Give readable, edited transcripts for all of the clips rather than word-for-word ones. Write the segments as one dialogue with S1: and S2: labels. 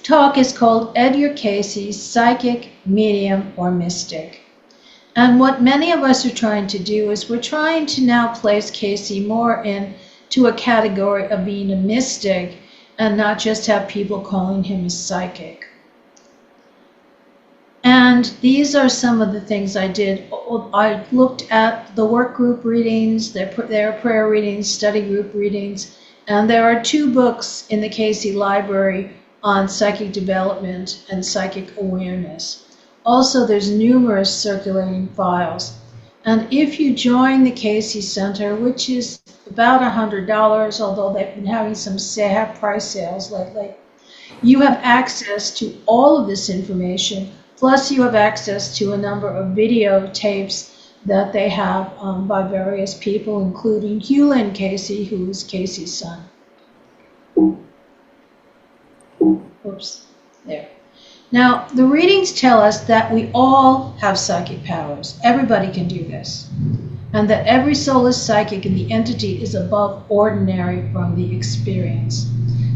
S1: talk is called Edgar Cayce's Psychic, Medium, or Mystic. And what many of us are trying to do is we're trying to now place Cayce more into a category of being a mystic and not just have people calling him a psychic. And these are some of the things I did. I looked at the work group readings, their prayer readings, study group readings, and there are 2 books in the Cayce library on psychic development and psychic awareness. Also, there's numerous circulating files. And if you join the Cayce Center, which is about $100, although they've been having some price sales lately, you have access to all of this information. Plus, you have access to a number of videotapes that they have by various people, including Hewlin Cayce, who is Cayce's son. Oops, there. Now, the readings tell us that we all have psychic powers. Everybody can do this. And that every soul is psychic and the entity is above ordinary from the experience.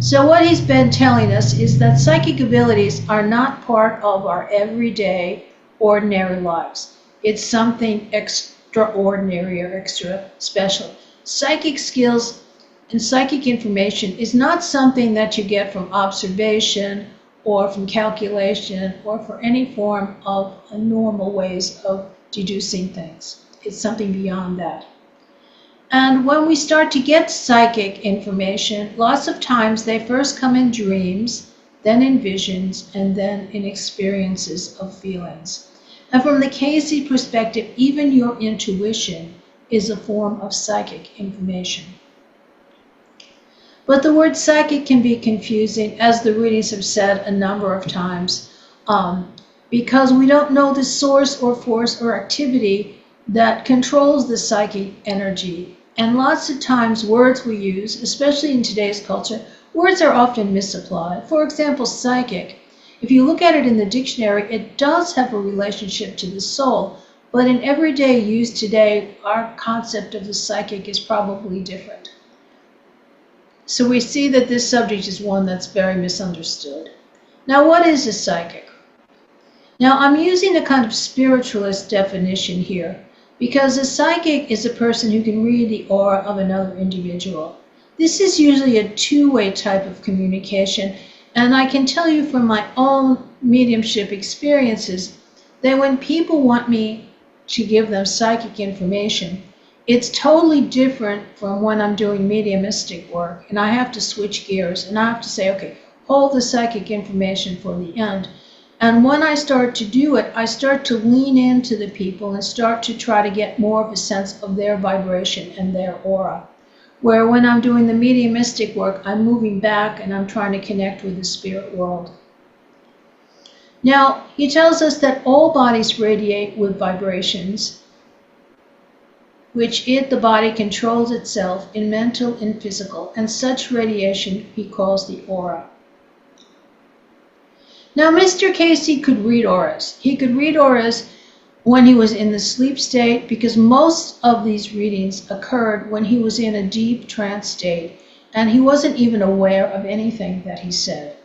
S1: So what he's been telling us is that psychic abilities are not part of our everyday, ordinary lives. It's something extraordinary or extra special. Psychic skills and psychic information is not something that you get from observation or from calculation or for any form of normal ways of deducing things. It's something beyond that. And when we start to get psychic information, lots of times they first come in dreams, then in visions, and then in experiences of feelings. And from the Cayce perspective, even your intuition is a form of psychic information. But the word psychic can be confusing, as the readings have said a number of times, because we don't know the source or force or activity that controls the psychic energy. And lots of times words we use, especially in today's culture, words are often misapplied. For example, psychic. If you look at it in the dictionary, it does have a relationship to the soul, but in everyday use today, our concept of the psychic is probably different. So we see that this subject is one that's very misunderstood. Now, what is a psychic? Now, I'm using a kind of spiritualist definition here, because a psychic is a person who can read the aura of another individual. This is usually a two-way type of communication, and I can tell you from my own mediumship experiences that when people want me to give them psychic information, it's totally different from when I'm doing mediumistic work, and I have to switch gears, and I have to say, okay, hold the psychic information for the end. And when I start to do it, I start to lean into the people and start to try to get more of a sense of their vibration and their aura. Where when I'm doing the mediumistic work, I'm moving back and I'm trying to connect with the spirit world. Now, he tells us that all bodies radiate with vibrations, which the body controls itself in mental and physical, and such radiation he calls the aura. Now, Mr. Cayce could read auras. He could read auras when he was in the sleep state, because most of these readings occurred when he was in a deep trance state, and he wasn't even aware of anything that he said.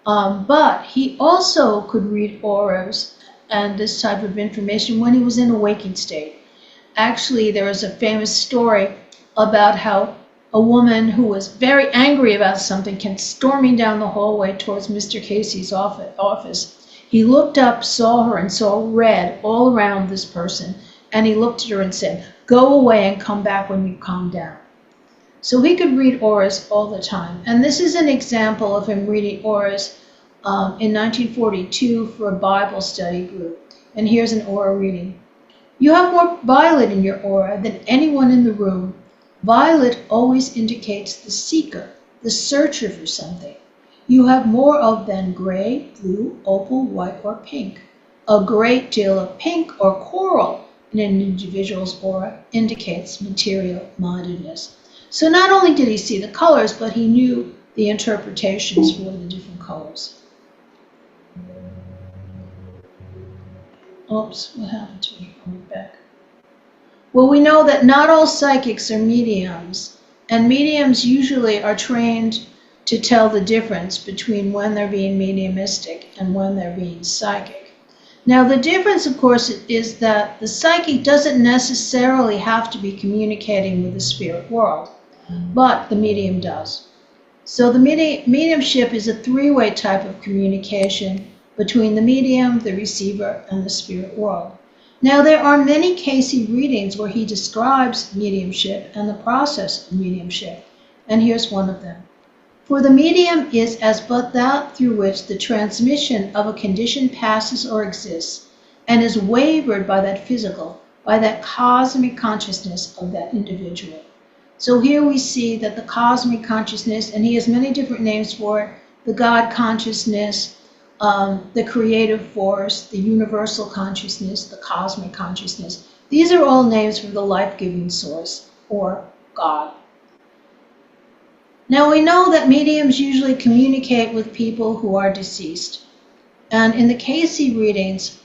S1: But he also could read auras and this type of information when he was in a waking state. Actually, there is a famous story about how a woman who was very angry about something came storming down the hallway towards Mr. Cayce's office. He looked up, saw her, and saw red all around this person, and he looked at her and said, "Go away and come back when you calm down." So he could read auras all the time. And this is an example of him reading auras in 1942 for a Bible study group. And here's an aura reading. "You have more violet in your aura than anyone in the room. Violet always indicates the seeker, the searcher for something. You have more of than gray, blue, opal, white, or pink. A great deal of pink or coral in an individual's aura indicates material-mindedness." So not only did he see the colors, but he knew the interpretations for the different colors. Oops, what happened to me? I went back. Well, we know that not all psychics are mediums, and mediums usually are trained to tell the difference between when they're being mediumistic and when they're being psychic. Now, the difference, of course, is that the psychic doesn't necessarily have to be communicating with the spirit world, but the medium does. So the mediumship is a three-way type of communication between the medium, the receiver, and the spirit world. Now, there are many Cayce readings where he describes mediumship and the process of mediumship, and here's one of them. For the medium is as but that through which the transmission of a condition passes or exists, and is wavered by that physical, by that cosmic consciousness of that individual. So here we see that the cosmic consciousness, and he has many different names for it, the God consciousness, the creative force, the universal consciousness, the cosmic consciousness. These are all names for the life-giving source, or God. Now we know that mediums usually communicate with people who are deceased. And in the Cayce readings,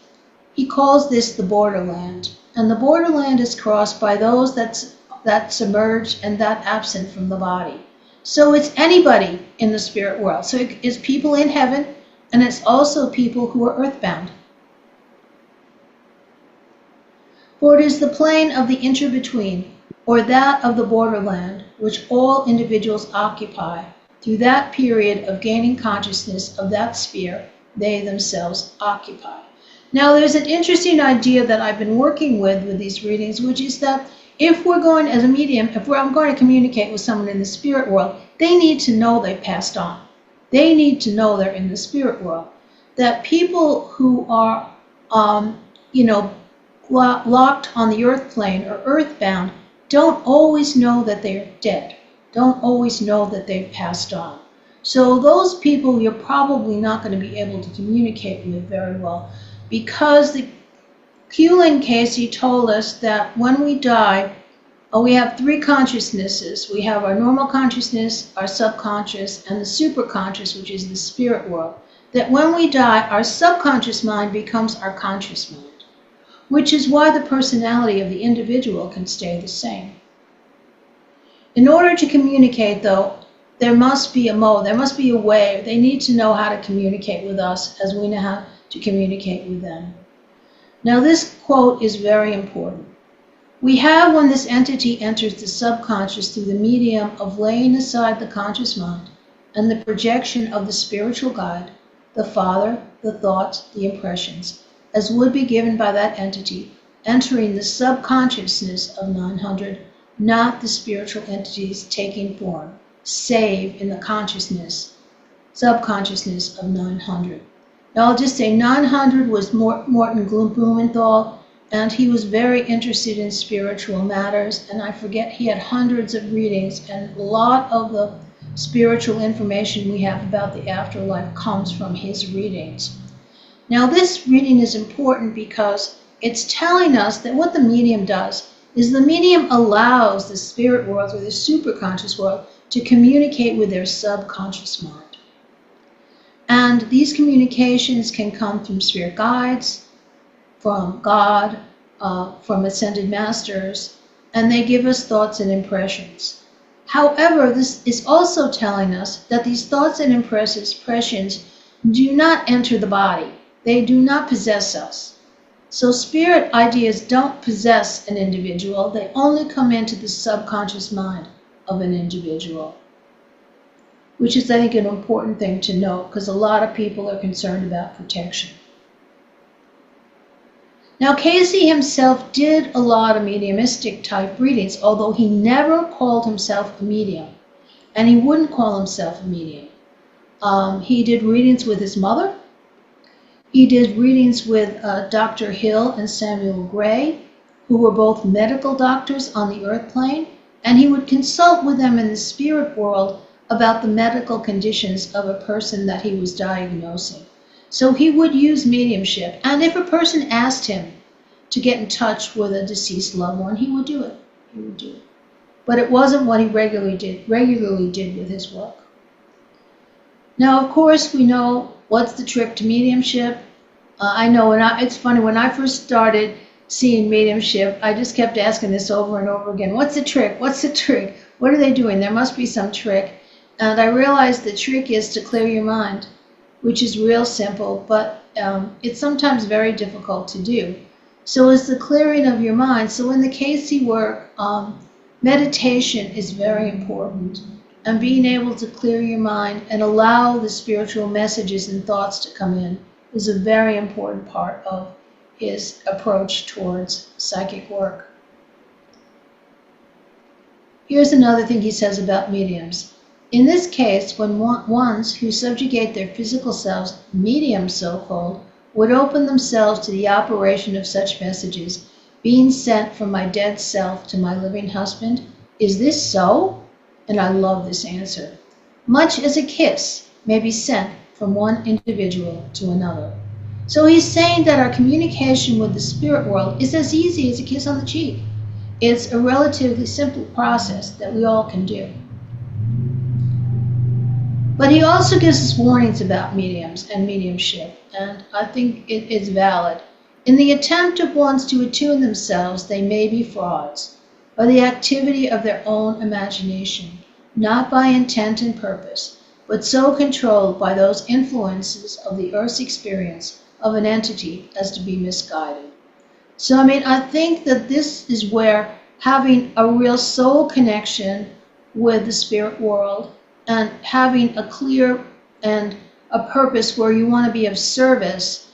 S1: he calls this the borderland. And the borderland is crossed by those that submerge and that absent from the body. So it's anybody in the spirit world. So it's people in heaven, and it's also people who are earthbound. For it is the plane of the inter-between, or that of the borderland, which all individuals occupy through that period of gaining consciousness of that sphere they themselves occupy. Now, there's an interesting idea that I've been working with these readings, which is that if we're going, as a medium, I'm going to communicate with someone in the spirit world, they need to know they've passed on. They need to know they're in the spirit world. That people who are, locked on the earth plane or earthbound don't always know that they're dead, don't always know that they've passed on. So those people you're probably not going to be able to communicate with very well, because the Q Cayce told us that when we die, we have three consciousnesses. We have our normal consciousness, our subconscious, and the superconscious, which is the spirit world. That when we die, our subconscious mind becomes our conscious mind, which is why the personality of the individual can stay the same. In order to communicate, though, there must be a mode, there must be a way. They need to know how to communicate with us as we know how to communicate with them. Now, this quote is very important. We have, when this entity enters the subconscious through the medium of laying aside the conscious mind and the projection of the spiritual guide, the Father, the thoughts, the impressions, as would be given by that entity, entering the subconsciousness of 900, not the spiritual entities taking form, save in the consciousness, subconsciousness of 900. Now I'll just say 900 was Morton Blumenthal, and he was very interested in spiritual matters, and I forget, he had hundreds of readings, and a lot of the spiritual information we have about the afterlife comes from his readings. Now this reading is important because it's telling us that what the medium does is the medium allows the spirit world or the superconscious world to communicate with their subconscious mind. And these communications can come from spirit guides, from God, from ascended masters, and they give us thoughts and impressions. However, this is also telling us that these thoughts and impressions do not enter the body. They do not possess us. So spirit ideas don't possess an individual. They only come into the subconscious mind of an individual, which is, I think, an important thing to note because a lot of people are concerned about protection. Now, Cayce himself did a lot of mediumistic type readings, although he never called himself a medium, and he wouldn't call himself a medium. He did readings with his mother. He did readings with Dr. Hill and Samuel Gray, who were both medical doctors on the earth plane, and he would consult with them in the spirit world about the medical conditions of a person that he was diagnosing. So he would use mediumship, and if a person asked him to get in touch with a deceased loved one, he would do it. He would do it. But it wasn't what he regularly did with his work. Now, of course, we know what's the trick to mediumship. I know it's funny, when I first started seeing mediumship, I just kept asking this over and over again. What's the trick? What's the trick? What are they doing? There must be some trick. And I realized the trick is to clear your mind, which is real simple, but it's sometimes very difficult to do. So it's the clearing of your mind. So in the Cayce work, meditation is very important. And being able to clear your mind and allow the spiritual messages and thoughts to come in is a very important part of his approach towards psychic work. Here's another thing he says about mediums. In this case, when ones who subjugate their physical selves, mediums so-called, would open themselves to the operation of such messages, being sent from my dead self to my living husband, is this so? And I love this answer. Much as a kiss may be sent from one individual to another. So he's saying that our communication with the spirit world is as easy as a kiss on the cheek. It's a relatively simple process that we all can do. But he also gives us warnings about mediums and mediumship, and I think it is valid. In the attempt of ones to attune themselves, they may be frauds, by the activity of their own imagination, not by intent and purpose, but so controlled by those influences of the earth's experience of an entity as to be misguided. So, I think that this is where having a real soul connection with the spirit world and having a clear and a purpose where you want to be of service.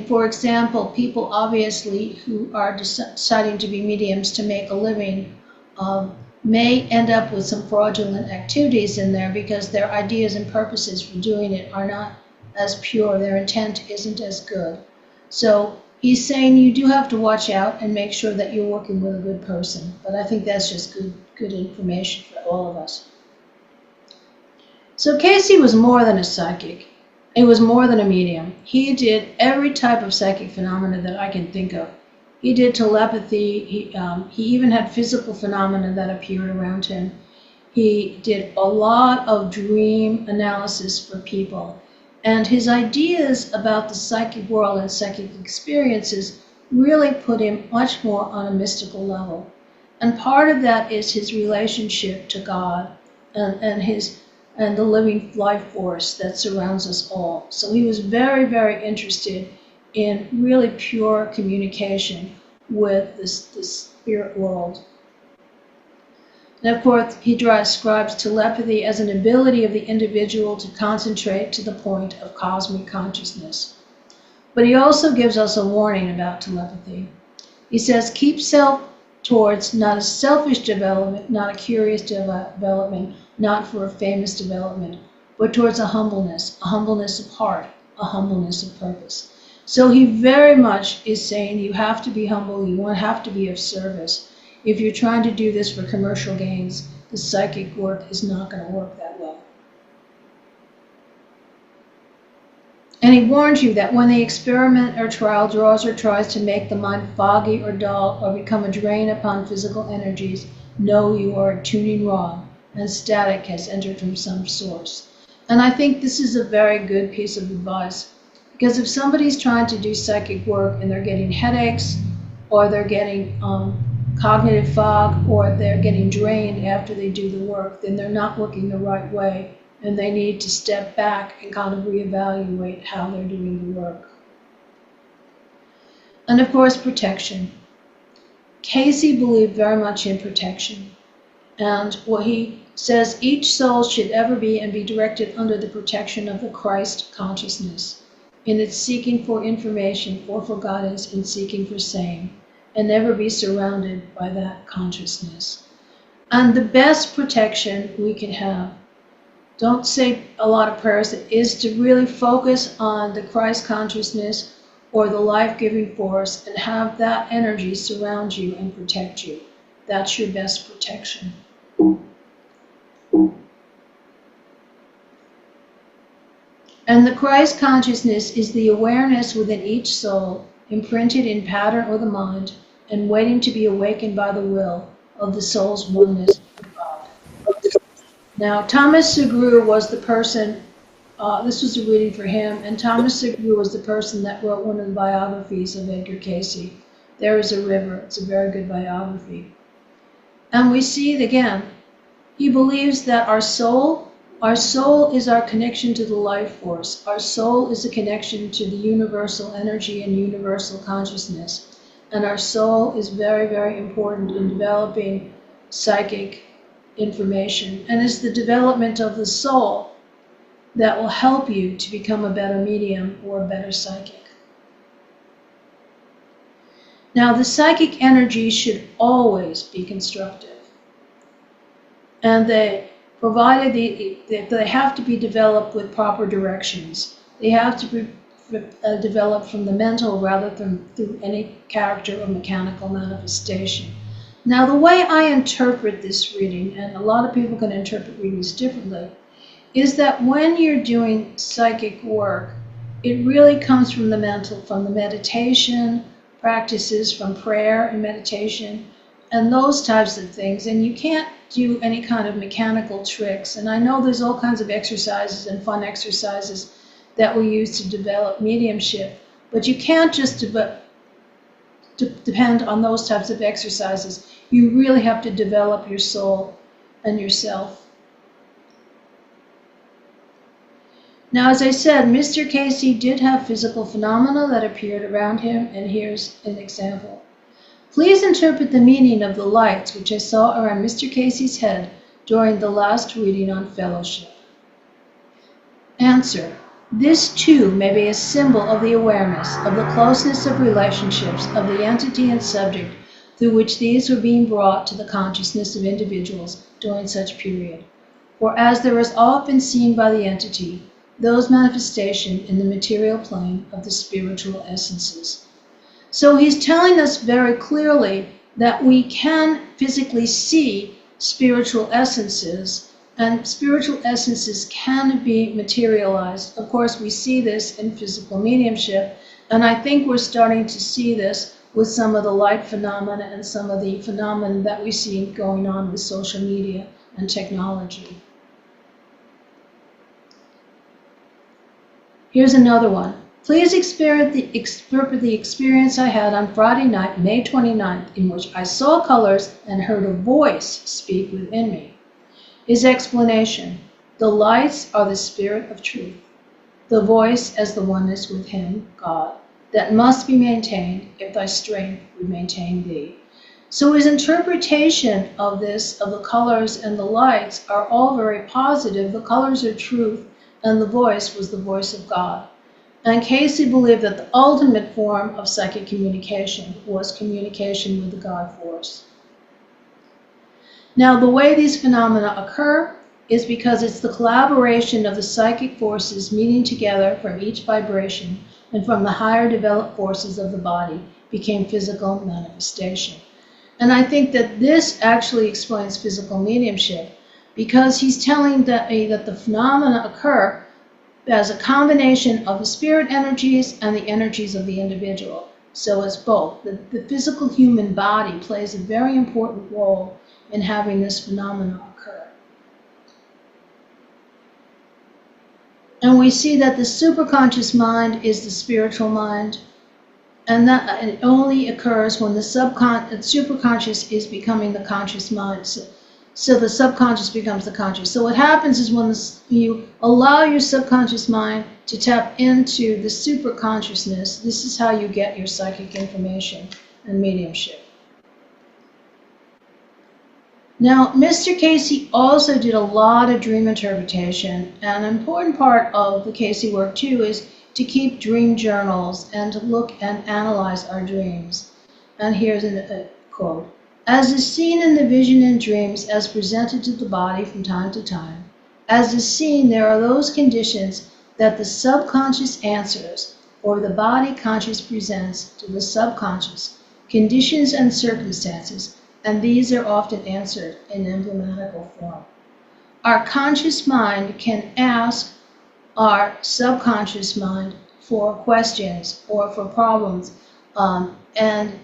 S1: For example, people obviously who are deciding to be mediums to make a living may end up with some fraudulent activities in there because their ideas and purposes for doing it are not as pure, their intent isn't as good. So he's saying you do have to watch out and make sure that you're working with a good person. But I think that's just good information for all of us. So Cayce was more than a psychic. He was more than a medium. He did every type of psychic phenomena that I can think of. He did telepathy. He even had physical phenomena that appeared around him. He did a lot of dream analysis for people. And his ideas about the psychic world and psychic experiences really put him much more on a mystical level. And part of that is his relationship to God and the living life force that surrounds us all. So he was very, very interested in really pure communication with the spirit world. And of course, he describes telepathy as an ability of the individual to concentrate to the point of cosmic consciousness. But he also gives us a warning about telepathy. He says, keep self towards not a selfish development, not a curious development, not for a famous development, but towards a humbleness of heart, a humbleness of purpose. So he very much is saying you have to be humble, you have to be of service. If you're trying to do this for commercial gains, the psychic work is not going to work that well. And he warns you that when the experiment or trial draws or tries to make the mind foggy or dull or become a drain upon physical energies, know you are tuning wrong and static has entered from some source. And I think this is a very good piece of advice, because if somebody's trying to do psychic work and they're getting headaches or they're getting cognitive fog or they're getting drained after they do the work, then they're not working the right way. And they need to step back and kind of reevaluate how they're doing the work. And of course, protection. Cayce believed very much in protection. And what he says, each soul should ever be and be directed under the protection of the Christ consciousness in its seeking for information or for guidance in seeking for same, and never be surrounded by that consciousness. And the best protection we can have, don't say a lot of prayers, is to really focus on the Christ consciousness or the life-giving force and have that energy surround you and protect you. That's your best protection. And the Christ consciousness is the awareness within each soul, imprinted in pattern or the mind, and waiting to be awakened by the will of the soul's oneness with God. Now, Thomas Segru was the person, this was a reading for him, and Thomas Segru was the person that wrote one of the biographies of Edgar Cayce. There is a River. It's a very good biography. And we see it again. He believes that our soul Our soul is our connection to the life force. Our soul is a connection to the universal energy and universal consciousness. And our soul is very, very important in developing psychic information. And it's the development of the soul that will help you to become a better medium or a better psychic. Now, the psychic energies should always be constructive. And they have to be developed with proper directions. They have to be developed from the mental rather than through any character or mechanical manifestation. Now, the way I interpret this reading, and a lot of people can interpret readings differently, is that when you're doing psychic work, it really comes from the mental, from the meditation practices, from prayer and meditation, and those types of things. And you can't do any kind of mechanical tricks. And I know there's all kinds of exercises and fun exercises that we use to develop mediumship, but you can't just depend on those types of exercises. You really have to develop your soul and yourself. Now, as I said, Mr. Cayce did have physical phenomena that appeared around him, and here's an example. Please interpret the meaning of the lights which I saw around Mr. Cayce's head during the last reading on fellowship. Answer. This too may be a symbol of the awareness of the closeness of relationships of the entity and subject through which these were being brought to the consciousness of individuals during such period. For as there is often seen by the entity, those manifestations in the material plane of the spiritual essences. So he's telling us very clearly that we can physically see spiritual essences, and spiritual essences can be materialized. Of course, we see this in physical mediumship, and I think we're starting to see this with some of the light phenomena and some of the phenomena that we see going on with social media and technology. Here's another one. Please interpret the experience I had on Friday night, May 29th, in which I saw colors and heard a voice speak within me. His explanation: the lights are the spirit of truth, the voice as the oneness with him, God, that must be maintained if thy strength would maintain thee. So his interpretation of this, of the colors and the lights, are all very positive. The colors are truth, and the voice was the voice of God. And Cayce believed that the ultimate form of psychic communication was communication with the God force. Now, the way these phenomena occur is because it's the collaboration of the psychic forces meeting together from each vibration and from the higher developed forces of the body became physical manifestation. And I think that this actually explains physical mediumship, because he's telling that the phenomena occur as a combination of the spirit energies and the energies of the individual. So it's both. The physical human body plays a very important role in having this phenomenon occur. And we see that the superconscious mind is the spiritual mind, and that it only occurs when the superconscious is becoming the conscious mind. So the subconscious becomes the conscious. So what happens is when you allow your subconscious mind to tap into the superconsciousness, this is how you get your psychic information and mediumship. Now, Mr. Cayce also did a lot of dream interpretation, and an important part of the Cayce work too is to keep dream journals and to look and analyze our dreams. And here's a quote. As is seen in the vision and dreams as presented to the body from time to time, as is seen, there are those conditions that the subconscious answers, or the body conscious presents to the subconscious, conditions and circumstances, and these are often answered in emblematical form. Our conscious mind can ask our subconscious mind for questions or for problems, and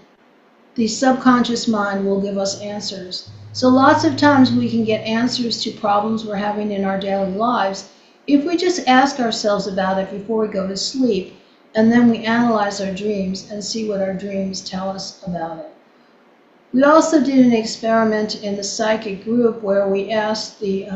S1: the subconscious mind will give us answers. So lots of times we can get answers to problems we're having in our daily lives if we just ask ourselves about it before we go to sleep, and then we analyze our dreams and see what our dreams tell us about it. We also did an experiment in the psychic group where we asked the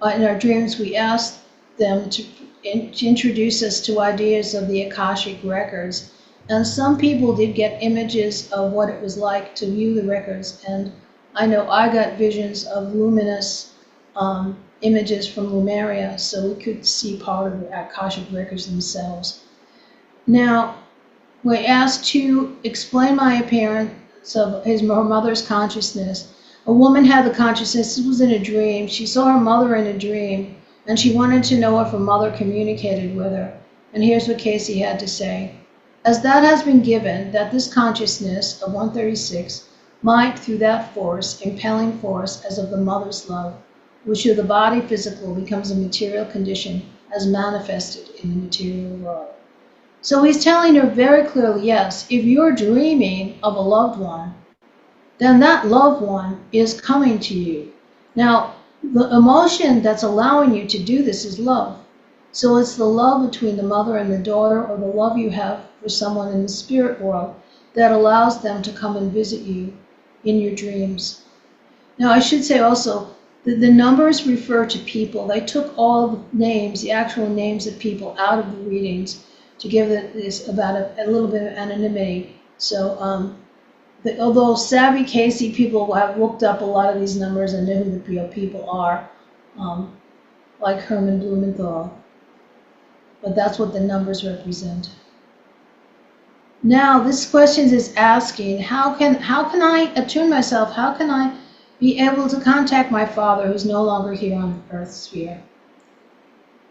S1: In our dreams, we ask them to introduce us to ideas of the Akashic records. And some people did get images of what it was like to view the records. And I know I got visions of luminous images from Lemuria, so we could see part of the Akashic records themselves. Now, we're asked to explain my appearance of her mother's consciousness. A woman had the consciousness, this was in a dream. She saw her mother in a dream, and she wanted to know if her mother communicated with her. And here's what Cayce had to say. As that has been given, that this consciousness of 136 might, through that force, impelling force as of the mother's love, which through the body physical becomes a material condition as manifested in the material world. So he's telling her very clearly, yes, if you're dreaming of a loved one, then that loved one is coming to you. Now, the emotion that's allowing you to do this is love. So it's the love between the mother and the daughter, or the love you have for someone in the spirit world, that allows them to come and visit you in your dreams. Now, I should say also that the numbers refer to people. They took all the names, the actual names of people, out of the readings to give this about a little bit of anonymity. So, although savvy Cayce people have looked up a lot of these numbers and know who the real people are, like Herman Blumenthal. But that's what the numbers represent. Now, this question is asking, how can I attune myself? How can I be able to contact my father who's no longer here on the earth sphere?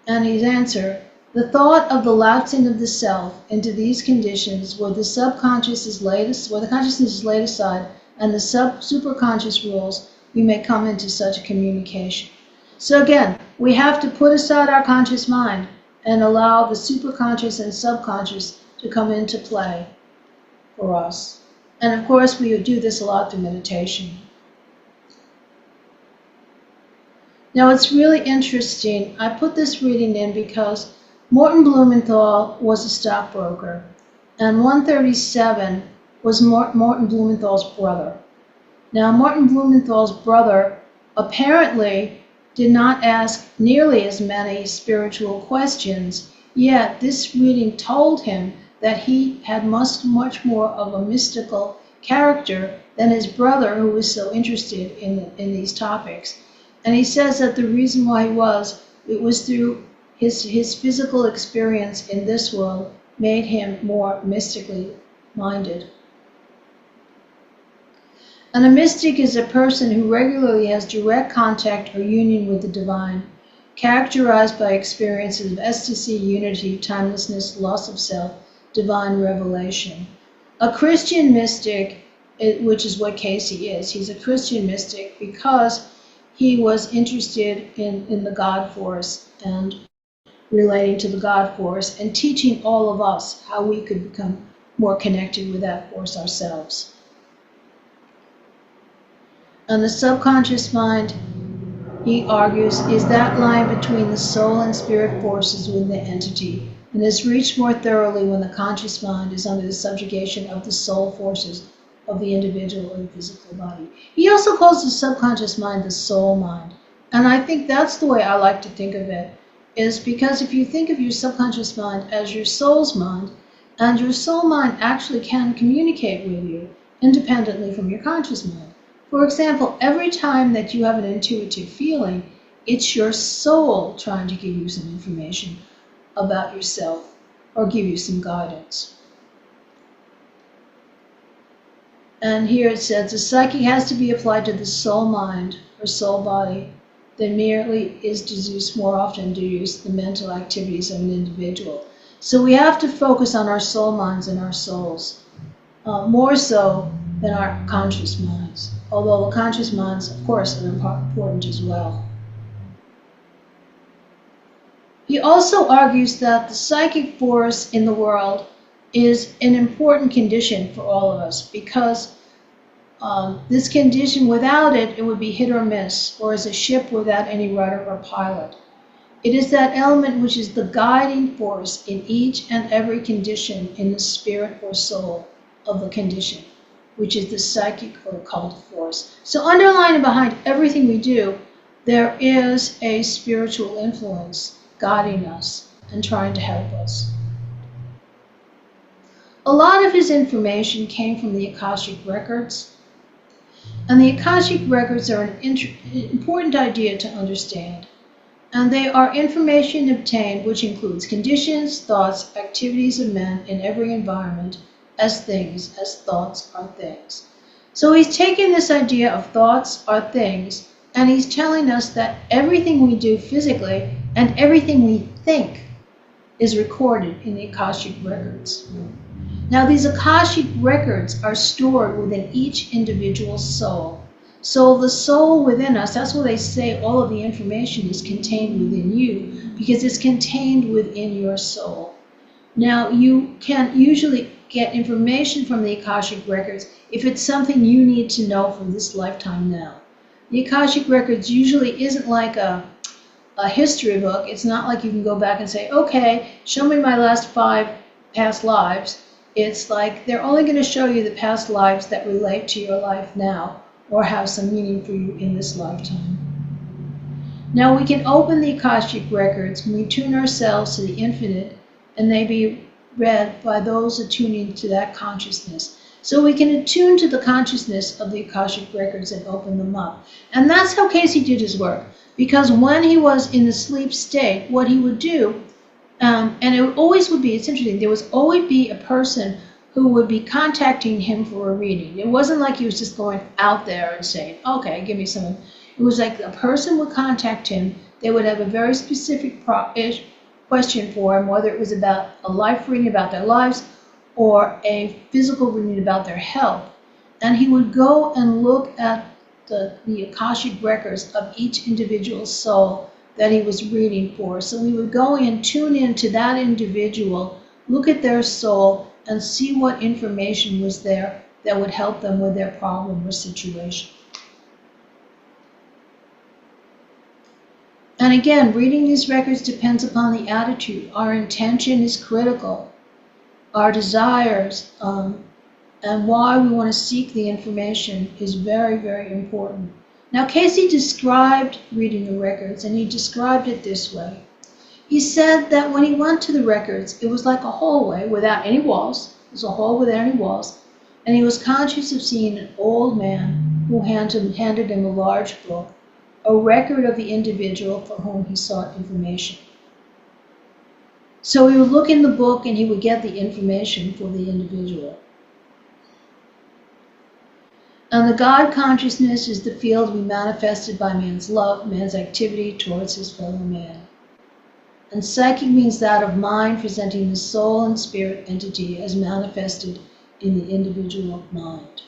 S1: And his answer, the thought of the lapsing of the self into these conditions where the subconscious is laid, where the consciousness is laid aside and the superconscious rules, we may come into such a communication. So again, we have to put aside our conscious mind and allow the superconscious and subconscious to come into play for us. And of course, we do this a lot through meditation. Now, it's really interesting. I put this reading in because Morton Blumenthal was a stockbroker, and 137 was Morton Blumenthal's brother. Now, Morton Blumenthal's brother apparently did not ask nearly as many spiritual questions, yet this reading told him that he had much more of a mystical character than his brother, who was so interested in these topics. And he says that the reason why it was through his physical experience in this world made him more mystically minded. And a mystic is a person who regularly has direct contact or union with the divine, characterized by experiences of ecstasy, unity, timelessness, loss of self, divine revelation. A Christian mystic, which is what Cayce is, he's a Christian mystic because he was interested in the God force and relating to the God force and teaching all of us how we could become more connected with that force ourselves. And the subconscious mind, he argues, is that line between the soul and spirit forces within the entity, and is reached more thoroughly when the conscious mind is under the subjugation of the soul forces of the individual or the physical body. He also calls the subconscious mind the soul mind. And I think that's the way I like to think of it, is because if you think of your subconscious mind as your soul's mind, and your soul mind actually can communicate with you independently from your conscious mind. For example, every time that you have an intuitive feeling, it's your soul trying to give you some information about yourself or give you some guidance. And here it says, the psyche has to be applied to the soul mind or soul body than merely is deduced more often deduce the mental activities of an individual. So we have to focus on our soul minds and our souls, more so than our conscious minds. Although the conscious minds, of course, are important as well. He also argues that the psychic force in the world is an important condition for all of us because this condition, without it, it would be hit or miss, or as a ship without any rudder or pilot. It is that element which is the guiding force in each and every condition in the spirit or soul of the condition, which is the psychic or occult force. So underlying behind everything we do there is a spiritual influence guiding us and trying to help us. A lot of his information came from the Akashic records, and the Akashic records are an important idea to understand. And they are information obtained which includes conditions, thoughts, activities of men in every environment as things, as thoughts are things. So he's taken this idea of thoughts are things, and he's telling us that everything we do physically and everything we think is recorded in the Akashic records. Now, these Akashic records are stored within each individual soul. So the soul within us, that's why they say all of the information is contained within you, because it's contained within your soul. Now, you can usually get information from the Akashic records if it's something you need to know from this lifetime now. The Akashic records usually isn't like a history book. It's not like you can go back and say, okay, show me my last 5 past lives. It's like they're only going to show you the past lives that relate to your life now or have some meaning for you in this lifetime. Now we can open the Akashic records when we tune ourselves to the infinite, and they be read by those attuning to that consciousness. So we can attune to the consciousness of the Akashic records and open them up. And that's how Cayce did his work. Because when he was in the sleep state, what he would do, and it always would be, it's interesting, there would always be a person who would be contacting him for a reading. It wasn't like he was just going out there and saying, okay, give me some. It was like a person would contact him. They would have a very specific question for him, whether it was about a life reading about their lives or a physical reading about their health. And he would go and look at the Akashic records of each individual soul that he was reading for. So we would go in, tune in to that individual, look at their soul, and see what information was there that would help them with their problem or situation. And again, reading these records depends upon the attitude. Our intention is critical. Our desires and why we want to seek the information is very, very important. Now, Cayce described reading the records, and he described it this way. He said that when he went to the records, it was like a hallway without any walls. It was a hall without any walls. And he was conscious of seeing an old man who handed him a large book, a record of the individual for whom he sought information. So he would look in the book and he would get the information for the individual. And the God consciousness is the field to be manifested by man's love, man's activity towards his fellow man. And psychic means that of mind presenting the soul and spirit entity as manifested in the individual mind.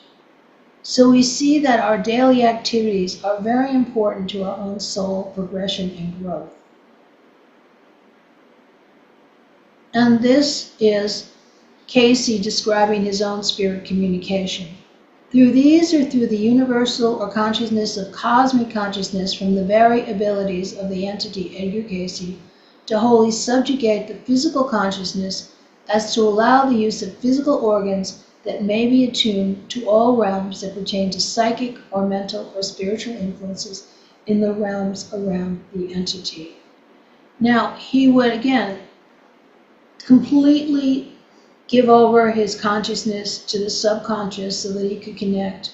S1: So we see that our daily activities are very important to our own soul progression and growth. And this is Cayce describing his own spirit communication. Through these or through the universal or consciousness of cosmic consciousness from the very abilities of the entity Edgar Cayce to wholly subjugate the physical consciousness as to allow the use of physical organs that may be attuned to all realms that pertain to psychic or mental or spiritual influences in the realms around the entity. Now, he would again completely give over his consciousness to the subconscious so that he could connect.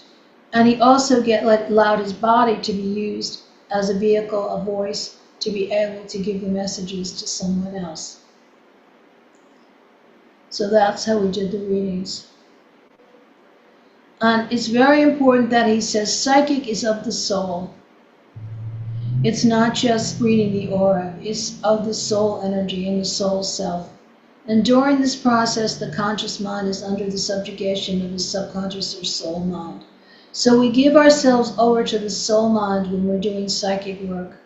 S1: And he also allowed his body to be used as a vehicle, a voice, to be able to give the messages to someone else. So that's how we did the readings. And it's very important that he says psychic is of the soul. It's not just reading the aura, it's of the soul energy and the soul self. And during this process, the conscious mind is under the subjugation of the subconscious or soul mind. So we give ourselves over to the soul mind when we're doing psychic work.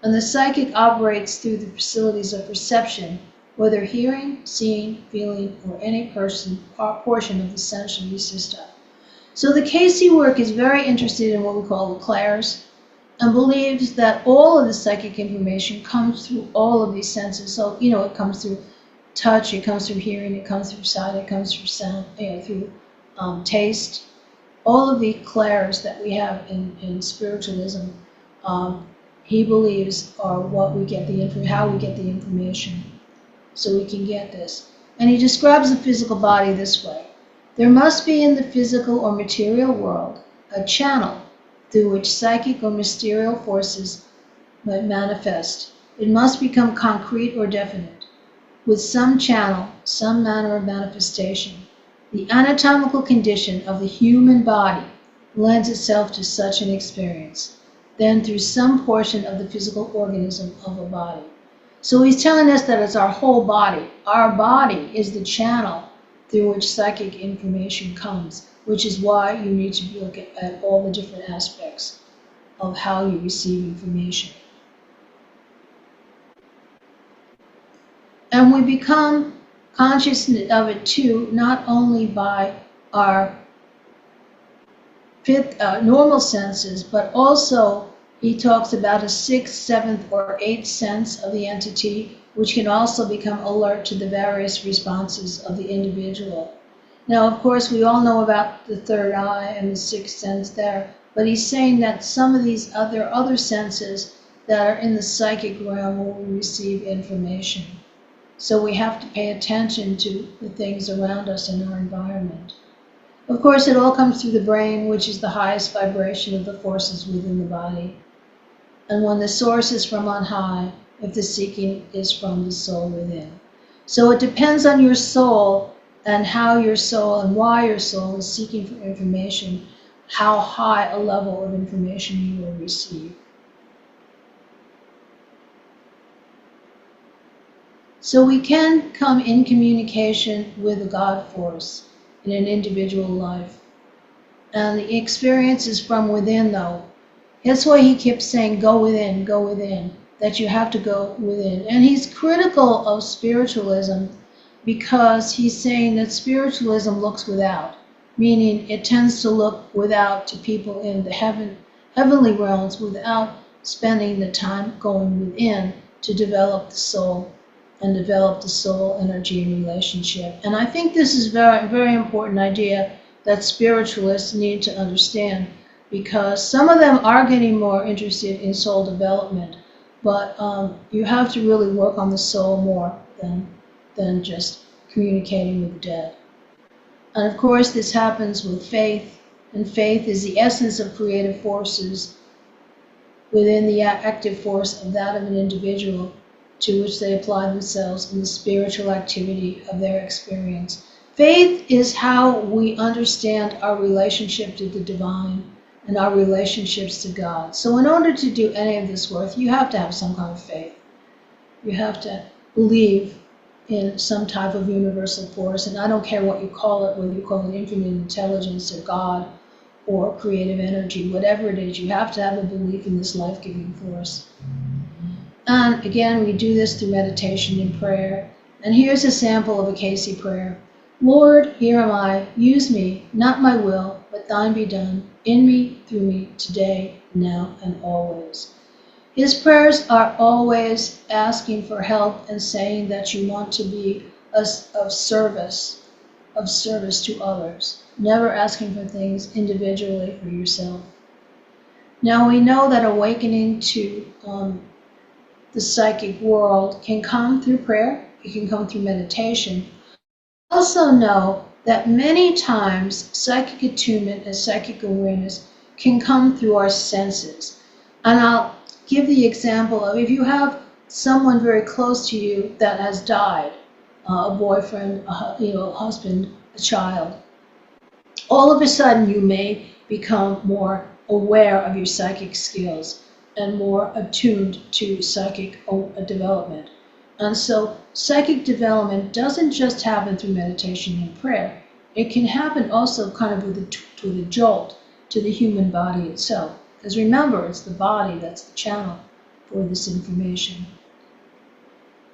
S1: And the psychic operates through the facilities of perception, whether hearing, seeing, feeling, or any portion of the sensory system. So the Cayce work is very interested in what we call the clairs, and believes that all of the psychic information comes through all of these senses. So, it comes through touch, it comes through hearing, it comes through sight, it comes through sound, through taste. All of the clairs that we have in spiritualism he believes are what we get how we get the information. So we can get this. And he describes the physical body this way. There must be in the physical or material world a channel through which psychic or mysterious forces might manifest. It must become concrete or definite, with some channel, some manner of manifestation. The anatomical condition of the human body lends itself to such an experience, then through some portion of the physical organism of a body. So he's telling us that it's our whole body. Our body is the channel through which psychic information comes, which is why you need to look at all the different aspects of how you receive information. And we become conscious of it too, not only by our normal senses, but also he talks about a sixth, seventh, or eighth sense of the entity, which can also become alert to the various responses of the individual. Now, of course, we all know about the third eye and the sixth sense there, but he's saying that some of these other senses that are in the psychic realm where we receive information. So we have to pay attention to the things around us in our environment. Of course, it all comes through the brain, which is the highest vibration of the forces within the body. And when the source is from on high, if the seeking is from the soul within. So it depends on your soul and how your soul and why your soul is seeking for information, how high a level of information you will receive. So we can come in communication with the God force in an individual life. And the experience is from within, though. That's why he keeps saying, go within, that you have to go within. And he's critical of spiritualism because he's saying that spiritualism looks without, meaning it tends to look without to people in the heavenly realms without spending the time going within to develop the soul and develop the soul energy and relationship. And I think this is a very, very important idea that spiritualists need to understand, because some of them are getting more interested in soul development, but you have to really work on the soul more than just communicating with the dead. And of course, this happens with faith, and faith is the essence of creative forces within the active force of that of an individual, to which they apply themselves in the spiritual activity of their experience. Faith is how we understand our relationship to the divine and our relationships to God. So in order to do any of this work, you have to have some kind of faith. You have to believe in some type of universal force, and I don't care what you call it, whether you call it infinite intelligence or God or creative energy, whatever it is, you have to have a belief in this life-giving force. And again, we do this through meditation and prayer. And here's a sample of a Cayce prayer. Lord, here am I. Use me, not my will, but thine be done, in me, through me, today, now, and always. His prayers are always asking for help and saying that you want to be of service to others, never asking for things individually for yourself. Now we know that awakening to the psychic world can come through prayer, it can come through meditation. Also know that many times psychic attunement and psychic awareness can come through our senses. And I'll give the example of if you have someone very close to you that has died, a boyfriend, a husband, a child, all of a sudden you may become more aware of your psychic skills and more attuned to psychic development. And so psychic development doesn't just happen through meditation and prayer. It can happen also kind of with a jolt to the human body itself. Because remember, it's the body that's the channel for this information.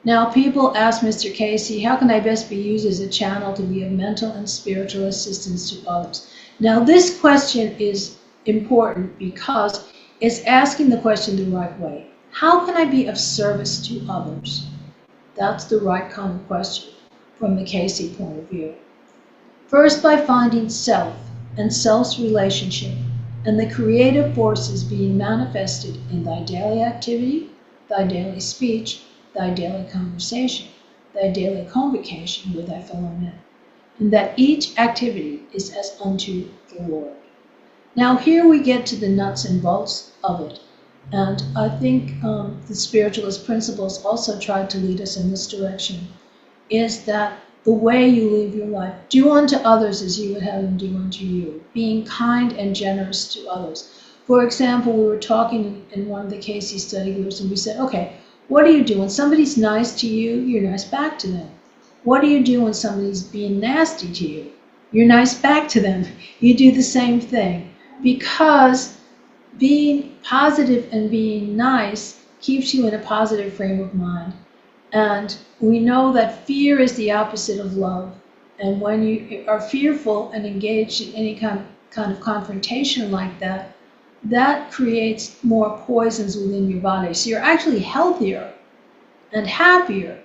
S1: Now, people ask Mr. Cayce, how can I best be used as a channel to be of mental and spiritual assistance to others? Now, this question is important because it's asking the question the right way. How can I be of service to others? That's the right kind of question from the Cayce point of view. First, by finding self and self's relationship and the creative forces being manifested in thy daily activity, thy daily speech, thy daily conversation, thy daily convocation with thy fellow men, and that each activity is as unto the Lord. Now here we get to the nuts and bolts of it, and I think the spiritualist principles also try to lead us in this direction, is that the way you live your life, do unto others as you would have them do unto you, being kind and generous to others. For example, we were talking in one of the Cayce study groups, and we said, okay, what do you do when somebody's nice to you? You're nice back to them. What do you do when somebody's being nasty to you? You're nice back to them. You do the same thing, because being positive and being nice keeps you in a positive frame of mind. And we know that fear is the opposite of love. And when you are fearful and engaged in any kind of confrontation like that, that creates more poisons within your body. So you're actually healthier and happier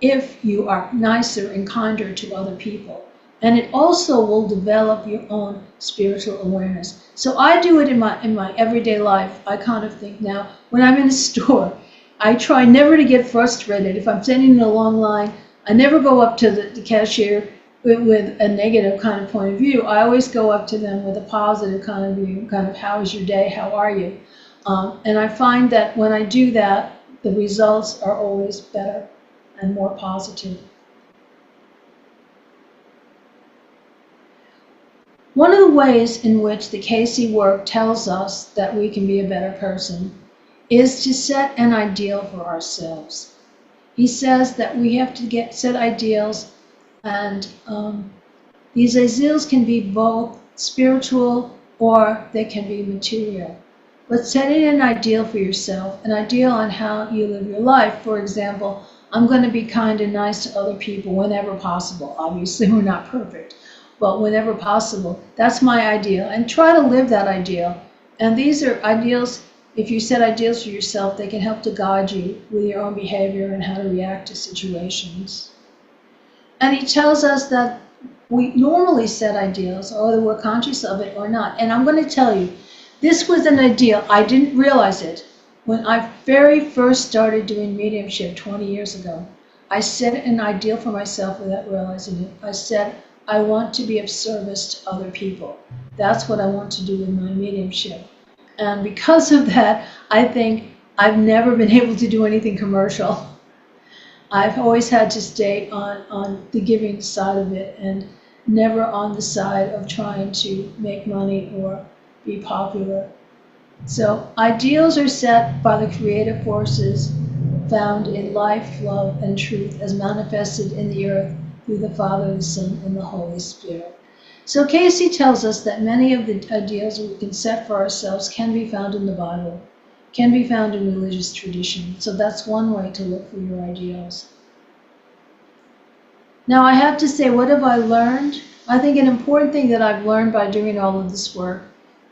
S1: if you are nicer and kinder to other people. And it also will develop your own spiritual awareness. So I do it in my everyday life. I kind of think now, when I'm in a store, I try never to get frustrated. If I'm standing in a long line, I never go up to the cashier with a negative kind of point of view. I always go up to them with a positive kind of view, kind of, how is your day, how are you? And I find that when I do that, the results are always better and more positive. One of the ways in which the Cayce work tells us that we can be a better person is to set an ideal for ourselves. He says that we have to set ideals, and these ideals can be both spiritual or they can be material. But setting an ideal for yourself, an ideal on how you live your life. For example, I'm going to be kind and nice to other people whenever possible. Obviously, we're not perfect, but whenever possible, that's my ideal. And try to live that ideal. And these are ideals. If you set ideals for yourself, they can help to guide you with your own behavior and how to react to situations. And he tells us that we normally set ideals, whether we're conscious of it or not. And I'm going to tell you, this was an ideal. I didn't realize it. When I very first started doing mediumship 20 years ago, I set an ideal for myself without realizing it. I said, I want to be of service to other people. That's what I want to do with my mediumship. And because of that, I think I've never been able to do anything commercial. I've always had to stay on the giving side of it and never on the side of trying to make money or be popular. So ideals are set by the creative forces found in life, love, and truth as manifested in the earth through the Father, the Son, and the Holy Spirit. So Cayce tells us that many of the ideals we can set for ourselves can be found in the Bible, can be found in religious tradition. So that's one way to look for your ideals. Now I have to say, what have I learned? I think an important thing that I've learned by doing all of this work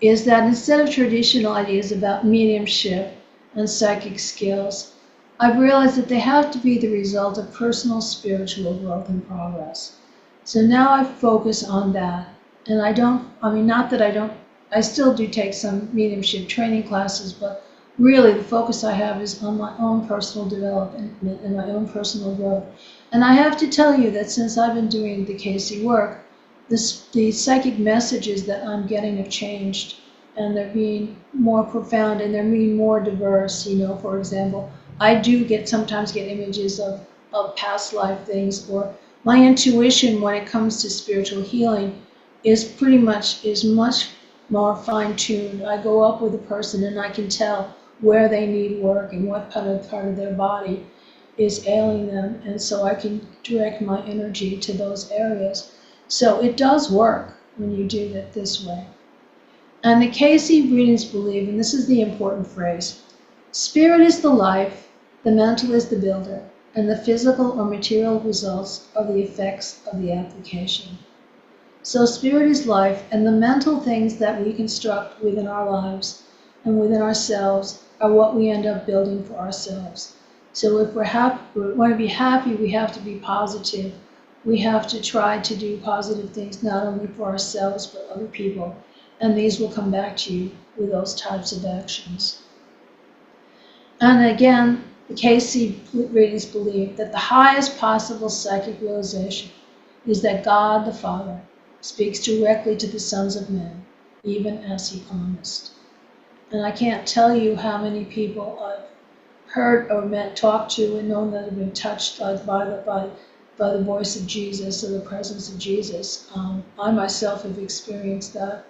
S1: is that instead of traditional ideas about mediumship and psychic skills, I've realized that they have to be the result of personal spiritual growth and progress. So now I focus on that. And I still do take some mediumship training classes, but really the focus I have is on my own personal development and my own personal growth. And I have to tell you that since I've been doing the Cayce work, the psychic messages that I'm getting have changed, and they're being more profound and they're being more diverse. For example, I do sometimes get images of past life things, or my intuition when it comes to spiritual healing is much more fine-tuned. I go up with a person and I can tell where they need work and what part of their body is ailing them, and so I can direct my energy to those areas. So it does work when you do it this way. And the Cayce readings believe, and this is the important phrase, spirit is the life, the mental is the builder, and the physical or material results are the effects of the application. So spirit is life, and the mental things that we construct within our lives and within ourselves are what we end up building for ourselves. So if we want to be happy, we have to be positive. We have to try to do positive things not only for ourselves but other people. and these will come back to you with those types of actions. And again, the Cayce readings believe that the highest possible psychic realization is that God the Father speaks directly to the sons of men, even as he promised. And I can't tell you how many people I've heard or met, talked to, and known that have been touched by the voice of Jesus or the presence of Jesus. I myself have experienced that.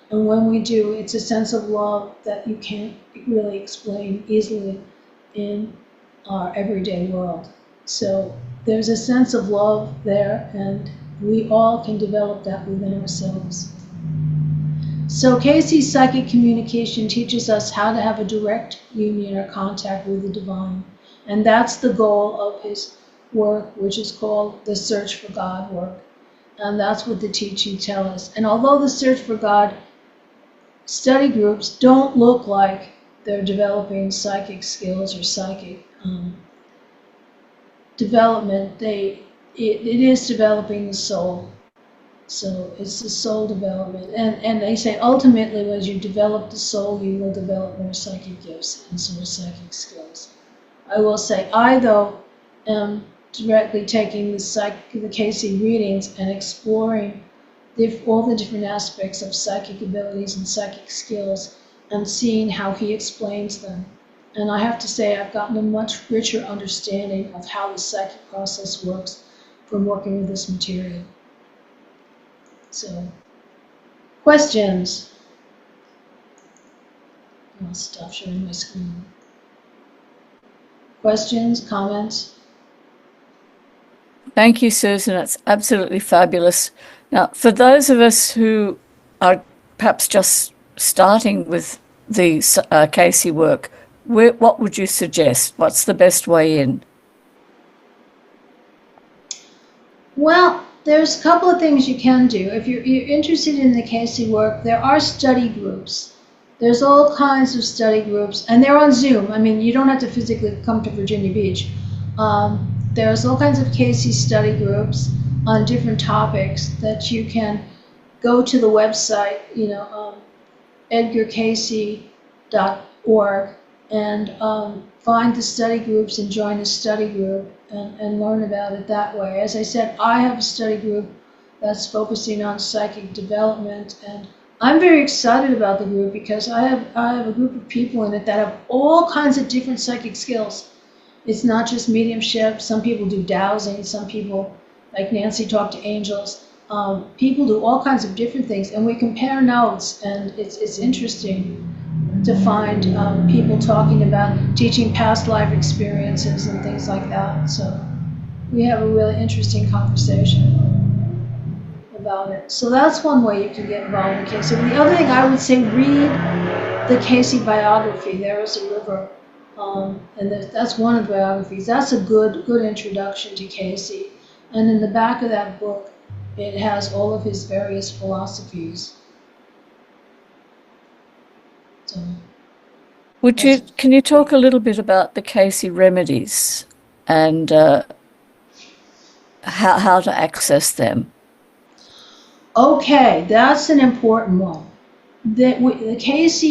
S1: And when we do, it's a sense of love that you can't really explain easily in our everyday world. So there's a sense of love there, and we all can develop that within ourselves. So Cayce's psychic communication teaches us how to have a direct union or contact with the divine. And that's the goal of his work, which is called the Search for God work. And that's what the teaching tells us. And although the Search for God study groups don't look like they're developing psychic skills or psychic development, it is developing the soul. So it's the soul development. And they say ultimately as you develop the soul, you will develop more psychic gifts and some psychic skills. I will say I, though, am directly taking the Cayce readings and exploring all the different aspects of psychic abilities and psychic skills and seeing how he explains them. And I have to say I've gotten a much richer understanding of how the psychic process works from working with this material. So, questions? I'll stop sharing my screen. Questions, comments?
S2: Thank you, Susan. That's absolutely fabulous. Now, for those of us who are perhaps just starting with the Cayce work, what would you suggest? What's the best way in?
S1: Well, there's a couple of things you can do. If you're interested in the Cayce work, there are study groups. There's all kinds of study groups, and they're on Zoom. I mean, you don't have to physically come to Virginia Beach. There's all kinds of Cayce study groups on different topics that you can go to the website, edgarcayce.org, and find the study groups and join the study group and learn about it that way. As I said, I have a study group that's focusing on psychic development, and I'm very excited about the group because I have a group of people in it that have all kinds of different psychic skills. It's not just mediumship. Some people do dowsing. Some people, like Nancy, talk to angels. People do all kinds of different things, and we compare notes, and it's interesting to find people talking about teaching past life experiences and things like that. So we have a really interesting conversation about it. So that's one way you can get involved in Cayce. And the other thing I would say, read the Cayce biography, There Is a River. And that's one of the biographies. That's a good introduction to Cayce. And in the back of that book, it has all of his various philosophies. So,
S2: Can you talk a little bit about the Cayce remedies and how to access them?
S1: Okay, that's an important one. The Cayce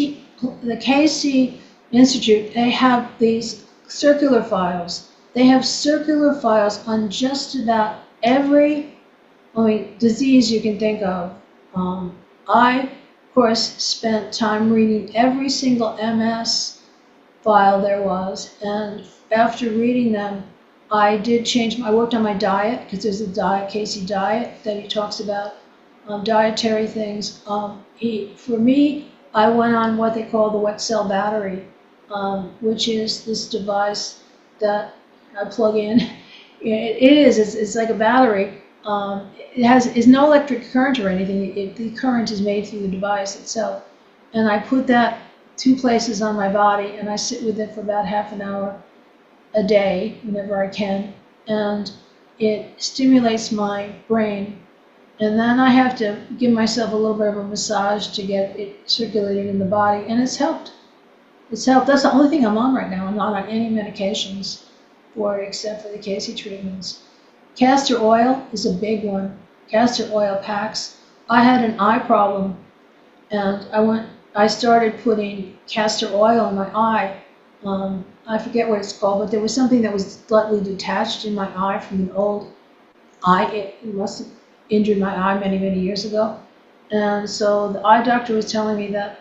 S1: Institute, they have these circular files. They have circular files on just about every disease you can think of. I, of course, spent time reading every single MS file there was, and after reading them, I worked on my diet, because there's a Cayce diet that he talks about, dietary things. For me, I went on what they call the wet cell battery, which is this device that I plug in. It's like a battery. It's no electric current or anything. The current is made through the device itself. And I put that 2 places on my body, and I sit with it for about half an hour a day, whenever I can. And it stimulates my brain. And then I have to give myself a little bit of a massage to get it circulating in the body, and it's helped. It's helped. That's the only thing I'm on right now. I'm not on any medications for it except for the Cayce treatments. Castor oil is a big one. Castor oil packs. I had an eye problem And I started putting castor oil in my eye. I forget what it's called, but there was something that was slightly detached in my eye from an old eye. It must have injured my eye many, many years ago. And so the eye doctor was telling me that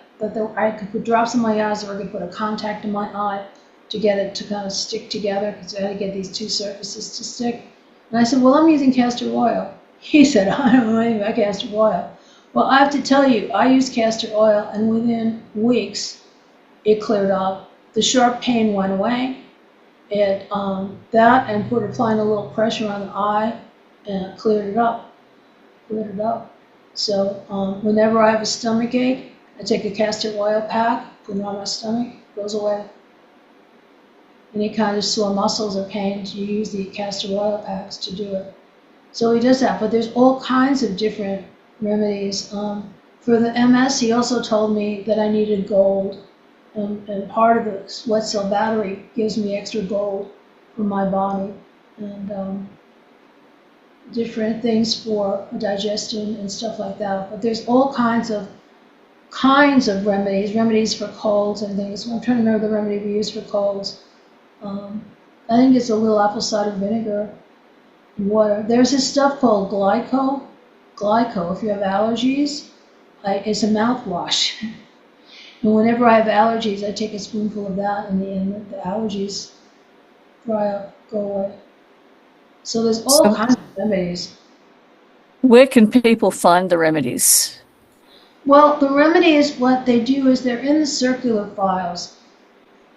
S1: I could put drops in my eyes, or I could put a contact in my eye to get it to kind of stick together, because I had to get these two surfaces to stick. And I said, well, I'm using castor oil. He said, I don't know anything about castor oil. Well, I have to tell you, I used castor oil, and within weeks, it cleared up. The sharp pain went away. That and applying a little pressure on the eye, and it cleared it up. Cleared it up. So whenever I have a stomach ache, I take a castor oil pack, put it on my stomach, it goes away. Any kind of sore muscles or pains, you use the castor oil packs to do it. So he does that, but there's all kinds of different remedies. For the MS, he also told me that I needed gold, and part of the sweat cell battery gives me extra gold for my body, and different things for digestion and stuff like that. But there's all kinds of remedies for colds and things. I'm trying to remember the remedy we use for colds. I think it's a little apple cider vinegar and water. There's this stuff called glyco. If you have allergies, it's a mouthwash. And whenever I have allergies, I take a spoonful of that, and the allergies dry up, go away. So there's all kinds of remedies.
S2: Where can people find the remedies?
S1: Well, the remedies, what they do is they're in the circular files.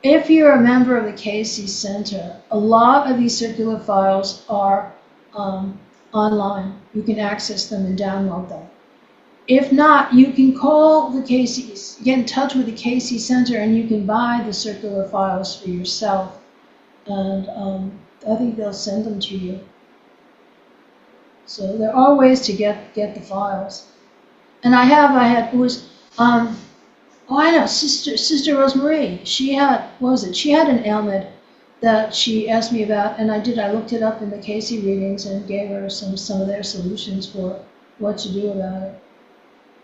S1: If you're a member of the Cayce Center, a lot of these circular files are online. You can access them and download them. If not, you can call the Cayce, get in touch with the Cayce Center, and you can buy the circular files for yourself. And I think they'll send them to you. So there are ways to get the files. And I was, oh, I know, Sister Rosemarie, she had an ailment that she asked me about, and I looked it up in the Cayce readings and gave her some of their solutions for what to do about it.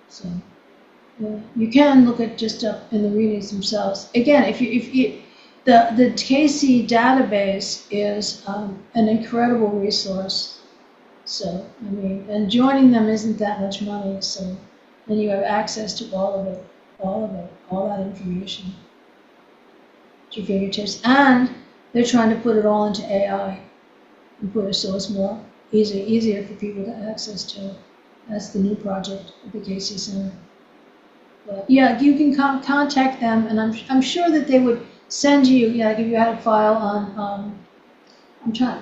S1: So, yeah, you can look at just up in the readings themselves. Again, the Cayce database is an incredible resource. So, I mean, and joining them isn't that much money, so then you have access to all that information at your fingertips. And they're trying to put it all into AI and put it so it's more easier for people to access to. That's the new project at the Cayce Center. But yeah, you can contact them, and I'm sure that they would send you, like if you had a file on,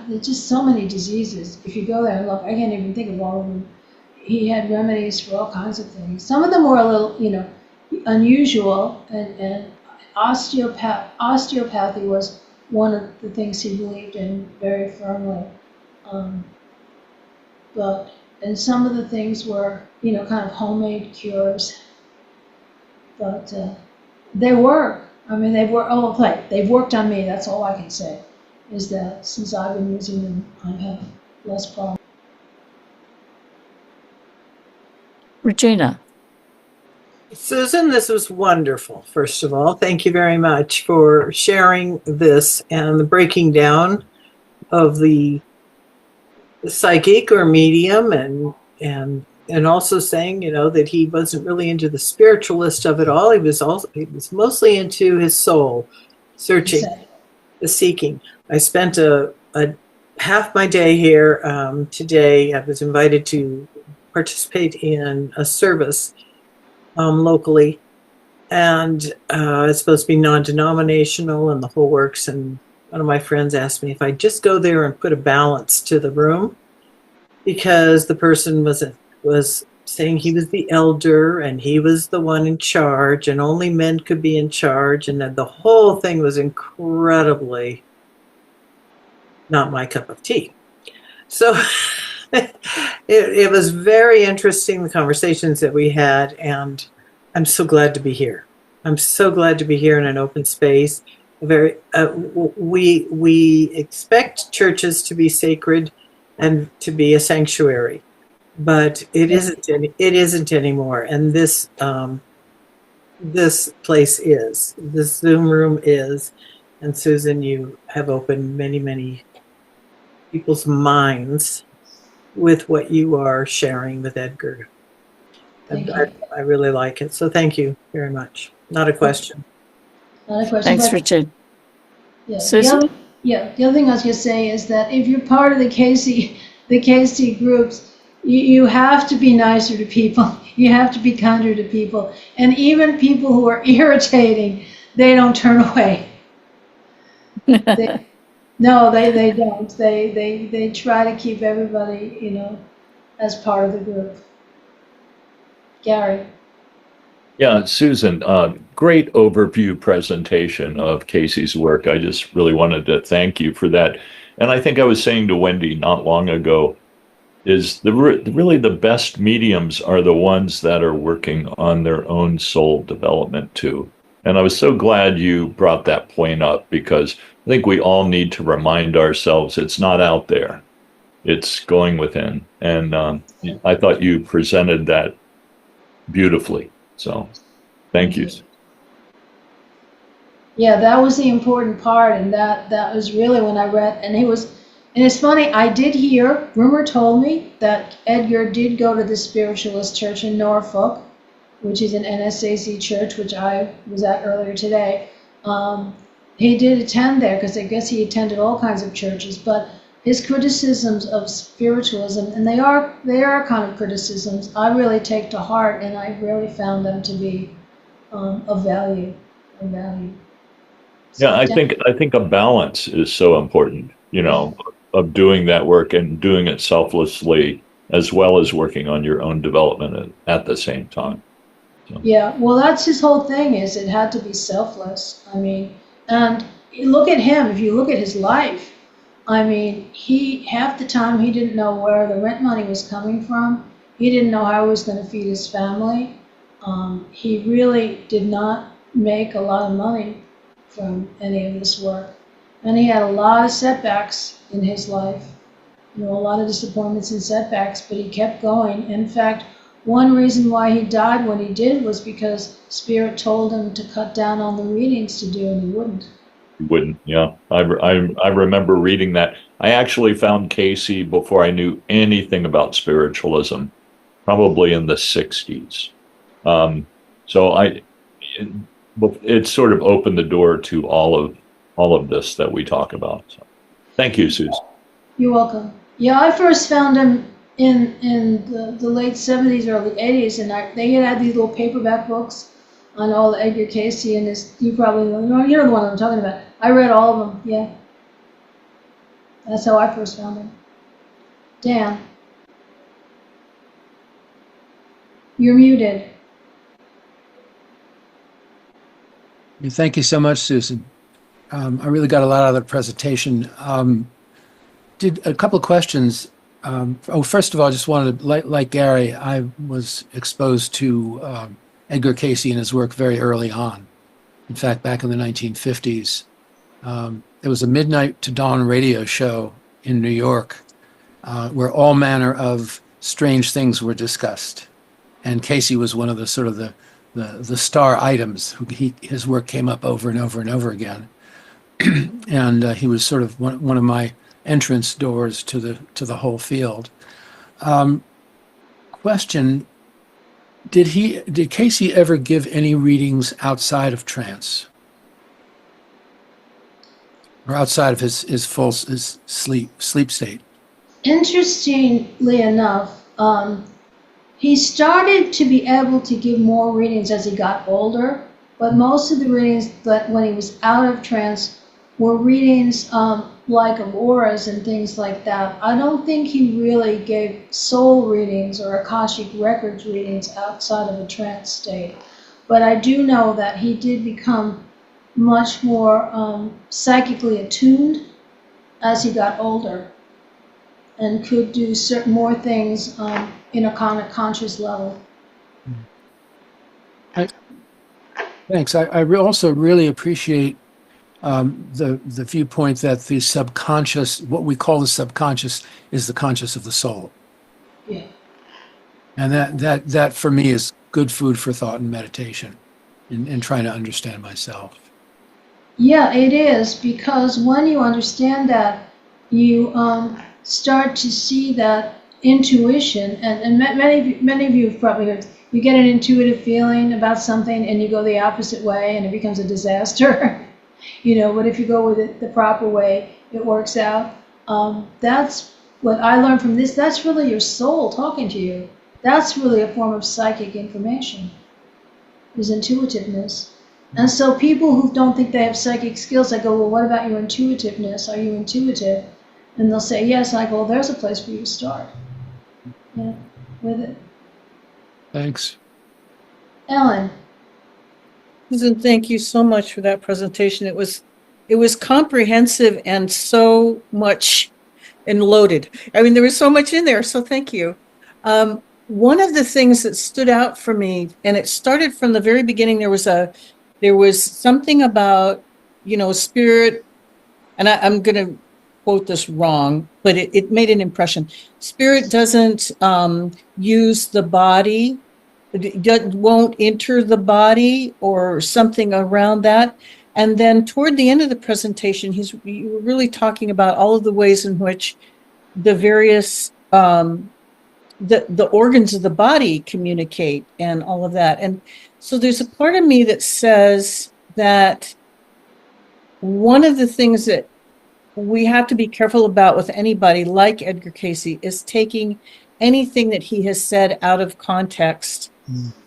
S1: there's just so many diseases. If you go there and look, I can't even think of all of them. He had remedies for all kinds of things. Some of them were a little, unusual, and osteopathy was one of the things he believed in very firmly. And some of the things were, kind of homemade cures. But they work. I mean, they've worked on me. That's all I can say, is that since I've been using them, I have less problems.
S2: Regina.
S3: Susan, this was wonderful, first of all. Thank you very much for sharing this and the breaking down of the psychic or medium, and also saying, that he wasn't really into the spiritualist of it all. He was mostly into his soul, searching, the seeking. I spent a half my day here today. I was invited to participate in a service locally, and it's supposed to be non-denominational and the whole works. And one of my friends asked me if I'd just go there and put a balance to the room, because the person was saying he was the elder and he was the one in charge, and only men could be in charge, and the whole thing was incredibly not my cup of tea. So it was very interesting, the conversations that we had, and I'm so glad to be here. I'm so glad to be here in an open space. We expect churches to be sacred and to be a sanctuary, but it isn't anymore. And this this place is, this Zoom room is. And Susan, you have opened many, many people's minds with what you are sharing with Edgar.
S1: Thank you.
S3: I really like it. So thank you very much. Not a question.
S1: Not a question,
S2: Thanks,
S1: but
S2: Richard.
S1: yeah,
S2: Susan?
S1: the other thing I was gonna say is that if you're part of the Casey groups, you have to be nicer to people. You have to be kinder to people, and even people who are irritating, they don't turn away. They, no, they don't. They try to keep everybody, as part of the group. Gary.
S4: Yeah, Susan, great overview presentation of Casey's work. I just really wanted to thank you for that. And I think I was saying to Wendy not long ago, is really the best mediums are the ones that are working on their own soul development too. And I was so glad you brought that point up because I think we all need to remind ourselves it's not out there, it's going within. And I thought you presented that beautifully. So thank you.
S1: Yeah, that was the important part, and that was really when I read, and it's funny, I did hear, rumor told me that Edgar did go to the Spiritualist Church in Norfolk, which is an NSAC church, which I was at earlier today. He did attend there, because I guess he attended all kinds of churches, but his criticisms of spiritualism, and they are kind of criticisms, I really take to heart, and I really found them to be of value.
S4: Yeah, I think a balance is so important, of doing that work and doing it selflessly as well as working on your own development at the same time. So.
S1: Yeah, well, that's his whole thing, is it had to be selfless. I mean, and look at him, if you look at his life, I mean, half the time he didn't know where the rent money was coming from. He didn't know how he was going to feed his family. He really did not make a lot of money from any of this work. And he had a lot of setbacks in his life, a lot of disappointments and setbacks, but he kept going. In fact, one reason why he died when he did was because Spirit told him to cut down on the readings to do, and he wouldn't.
S4: Wouldn't, yeah. I remember reading that. I actually found Casey before I knew anything about spiritualism, probably in the 60s. So it sort of opened the door to all of this that we talk about. So, thank you, Susan.
S1: You're welcome. Yeah, I first found him in the late 70s, early 80s, and they had these little paperback books on all Edgar Cayce and his. You probably know, you're the one I'm talking about. I read all of them. Yeah, that's how I first found him. Dan, you're muted.
S5: Thank you so much, Susan. I really got a lot out of the presentation. Did a couple of questions. First of all, I just wanted to, like Gary, I was exposed to Edgar Cayce and his work very early on. In fact, back in the 1950s, there was a midnight to dawn radio show in New York where all manner of strange things were discussed. And Cayce was one of the sort of the star items. His work came up over and over and over again. And he was sort of one of my entrance doors to the whole field. Question: Did Cayce ever give any readings outside of trance, or outside of his sleep state?
S1: Interestingly enough, he started to be able to give more readings as he got older, but most of the readings that when he was out of trance were readings like of auras and things like that. I don't think he really gave soul readings or Akashic Records readings outside of a trance state. But I do know that he did become much more psychically attuned as he got older and could do certain more things in a kind of conscious level.
S5: Thanks. I also really appreciate the viewpoint that the subconscious, what we call the subconscious, is the conscious of the soul.
S1: Yeah.
S5: And that for me is good food for thought and meditation. in trying to understand myself.
S1: Yeah, it is, because when you understand that, you start to see that intuition, and many of you have probably heard, you get an intuitive feeling about something and you go the opposite way and it becomes a disaster. But if you go with it the proper way, it works out. That's what I learned from this. That's really your soul talking to you. That's really a form of psychic information, is intuitiveness. And so people who don't think they have psychic skills, I go, well, what about your intuitiveness? Are you intuitive? And they'll say, yes. I go, well, there's a place for you to start. Yeah, with it.
S5: Thanks.
S1: Ellen.
S6: Susan, thank you so much for that presentation. It was comprehensive and so much and loaded. I mean, there was so much in there, so thank you. One of the things that stood out for me, and it started from the very beginning, there was something about, spirit, and I'm going to quote this wrong, but it made an impression. Spirit doesn't use the body, won't enter the body, or something around that. And then toward the end of the presentation, you were really talking about all of the ways in which the various the organs of the body communicate and all of that. And so there's a part of me that says that one of the things that we have to be careful about with anybody like Edgar Cayce is taking anything that he has said out of context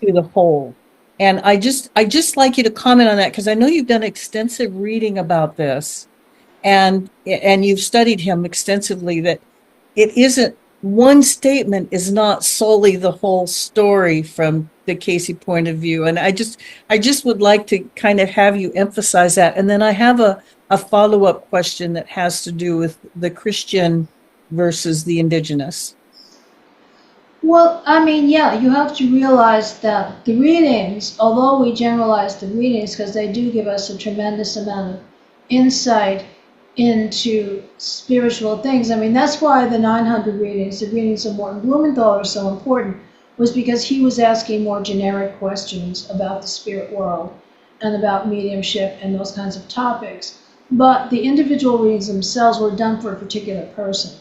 S6: to the whole. And I just like you to comment on that, because I know you've done extensive reading about this, and you've studied him extensively, that it isn't, one statement is not solely the whole story from the Cayce point of view. And I just would like to kind of have you emphasize that. And then I have a follow-up question that has to do with the Christian versus the indigenous.
S1: Well, I mean, yeah, you have to realize that the readings, although we generalize the readings because they do give us a tremendous amount of insight into spiritual things. I mean, that's why the 900 readings, the readings of Morton Blumenthal, are so important, was because he was asking more generic questions about the spirit world and about mediumship and those kinds of topics. But the individual readings themselves were done for a particular person.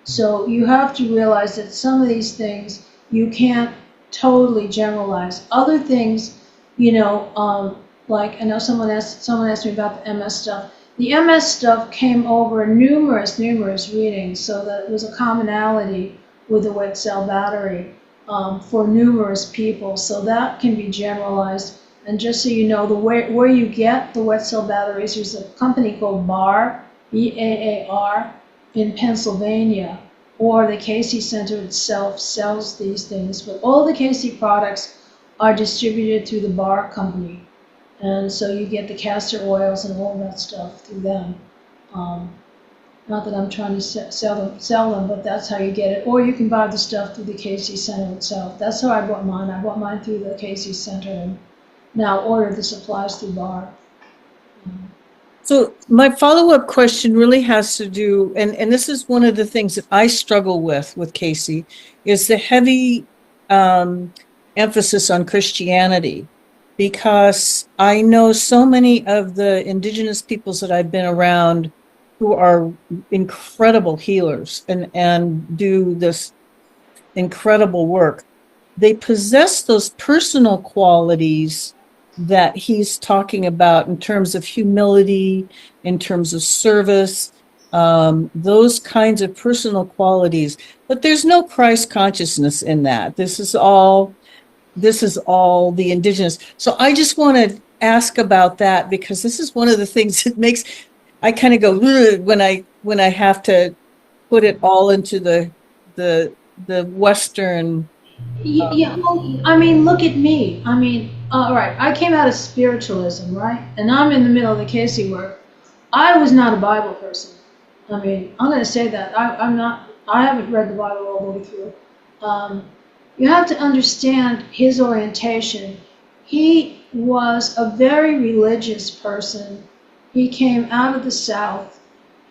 S1: So you have to realize that some of these things you can't totally generalize. Other things, like I know someone asked me about the MS stuff. The MS stuff came over numerous readings, so that it was a commonality with the wet cell battery for numerous people. So that can be generalized. And just so you know, where you get the wet cell batteries, there's a company called BAR, B-A-A-R, in Pennsylvania, or the Cayce Center itself sells these things. But all the Cayce products are distributed through the BAR company. And so you get the castor oils and all that stuff through them. Not that I'm trying to sell them, but that's how you get it. Or you can buy the stuff through the Cayce Center itself. That's how I bought mine. I bought mine through the Cayce Center and now order the supplies through BAR.
S6: So my follow-up question really has to do, and this is one of the things that I struggle with Cayce, is the heavy emphasis on Christianity. Because I know so many of the indigenous peoples that I've been around who are incredible healers and do this incredible work. They possess those personal qualities that he's talking about in terms of humility, in terms of service, those kinds of personal qualities. But there's no Christ consciousness in that. This is all the indigenous. So I just want to ask about that, because this is one of the things that makes I kind of go when I have to put it all into the Western.
S1: Yeah, well, I mean, look at me. I mean, all right, I came out of spiritualism, right? And I'm in the middle of the Cayce work. I was not a Bible person. I mean, I'm going to say that. I'm not. I haven't read the Bible all the way through. You have to understand his orientation. He was a very religious person. He came out of the South.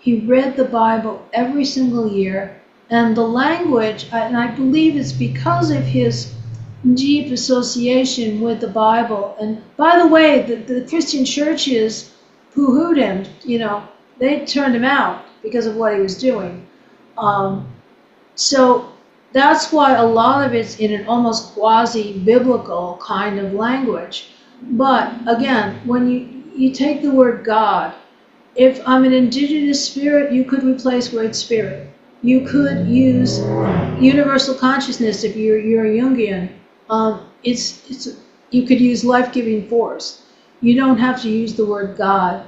S1: He read the Bible every single year. And the language, and I believe it's because of his deep association with the Bible. And by the way, the Christian churches poo-hooed him. They turned him out because of what he was doing. So that's why a lot of it's in an almost quasi-biblical kind of language. But again, when you take the word God, if I'm an indigenous spirit, you could replace word spirit. You could use universal consciousness if you're a Jungian. You could use life-giving force. You don't have to use the word God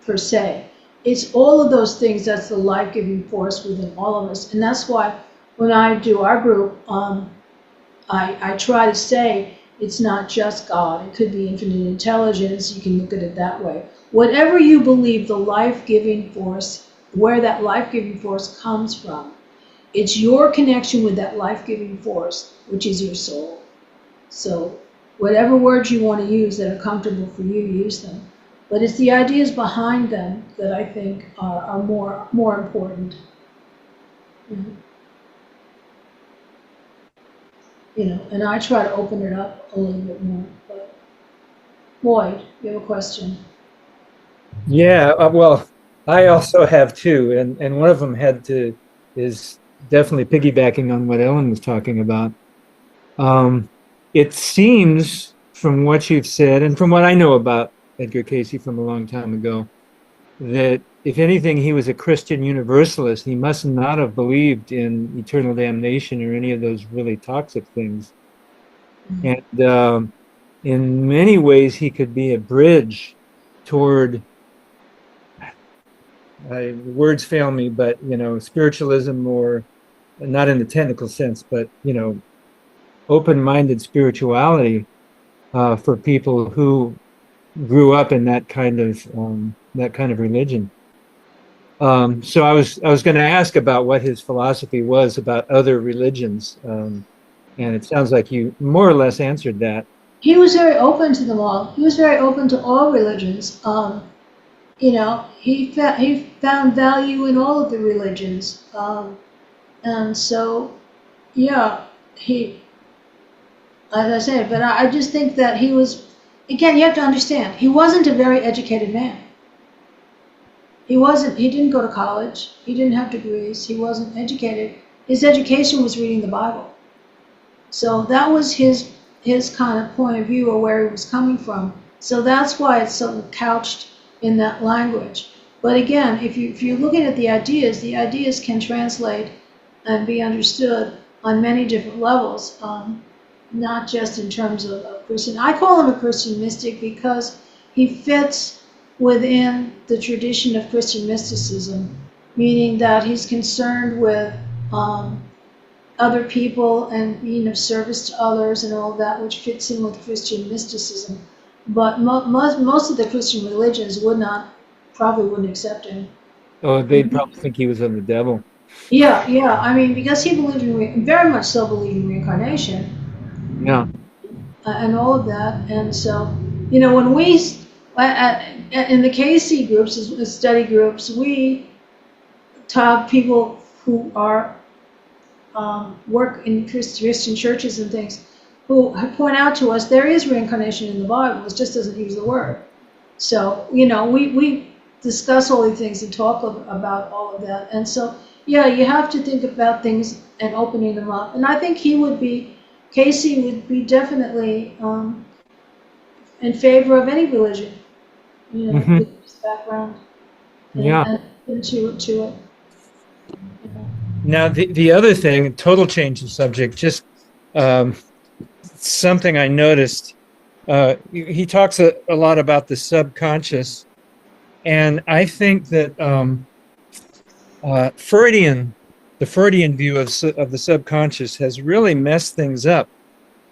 S1: per se. It's all of those things that's the life-giving force within all of us. And that's why when I do our group, I try to say it's not just God. It could be infinite intelligence. You can look at it that way. Whatever you believe the life-giving force, where that life-giving force comes from, it's your connection with that life-giving force, which is your soul. So whatever words you want to use that are comfortable for you, use them. But it's the ideas behind them that I think are more important. And I try to open it up a little bit more. But Lloyd, you have a question?
S7: Yeah, well, I also have two, and one of them is definitely piggybacking on what Ellen was talking about. It seems from what you've said and from what I know about Edgar Cayce from a long time ago, that if anything, he was a Christian universalist. He must not have believed in eternal damnation or any of those really toxic things. And in many ways, he could be a bridge toward, words fail me, but spiritualism, or not in the technical sense, but open-minded spirituality for people who grew up in that kind of religion. So I was going to ask about what his philosophy was about other religions, and it sounds like you more or less answered that.
S1: He was very open to them all. He was very open to all religions. He found value in all of the religions, and so, yeah, as I say, but I just think that he was. Again, you have to understand, he wasn't a very educated man. He didn't go to college. He didn't have degrees. He wasn't educated. His education was reading the Bible. So that was his kind of point of view, or where he was coming from. So that's why it's sort of couched in that language. But again, if you're looking at the ideas can translate and be understood on many different levels. Not just in terms of a Christian. I call him a Christian mystic because he fits within the tradition of Christian mysticism, meaning that he's concerned with other people and being of service to others and all that, which fits in with Christian mysticism. But most of the Christian religions probably wouldn't accept him.
S7: Oh, they'd probably think he was of the devil.
S1: Yeah. I mean, because he believed very much so believed in reincarnation.
S7: Yeah.
S1: And all of that. And so, when we, in the Cayce groups, study groups, we taught people who are work in Christian churches and things, who point out to us there is reincarnation in the Bible. It just doesn't use the word. So, we discuss all these things and talk about all of that. And so, yeah, you have to think about things and opening them up. And I think Cayce would be definitely in favor of any religion, with his background. And into it.
S7: Now, the other thing, total change of subject, just something I noticed. He talks a lot about the subconscious, and I think that the Freudian view of the subconscious has really messed things up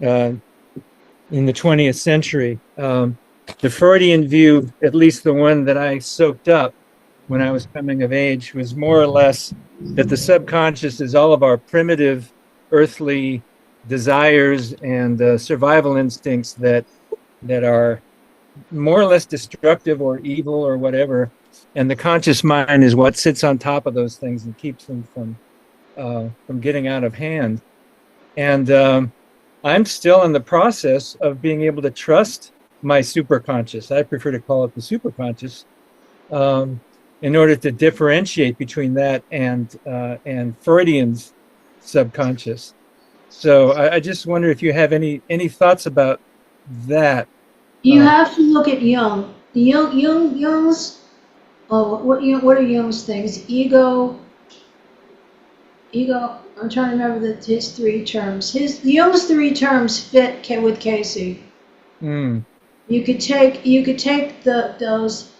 S7: in the 20th century. The Freudian view, at least the one that I soaked up when I was coming of age, was more or less that the subconscious is all of our primitive earthly desires and survival instincts that are more or less destructive or evil or whatever, and the conscious mind is what sits on top of those things and keeps them from getting out of hand. And I'm still in the process of being able to trust my superconscious. I prefer to call it the superconscious, in order to differentiate between that and Freudian's subconscious. So I just wonder if you have any thoughts about that.
S1: You have to look at Jung. The Jung's, what are Jung's things? Ego. I'm trying to remember his three terms. Jung's three terms fit with Casey.
S7: Mm.
S1: You could take those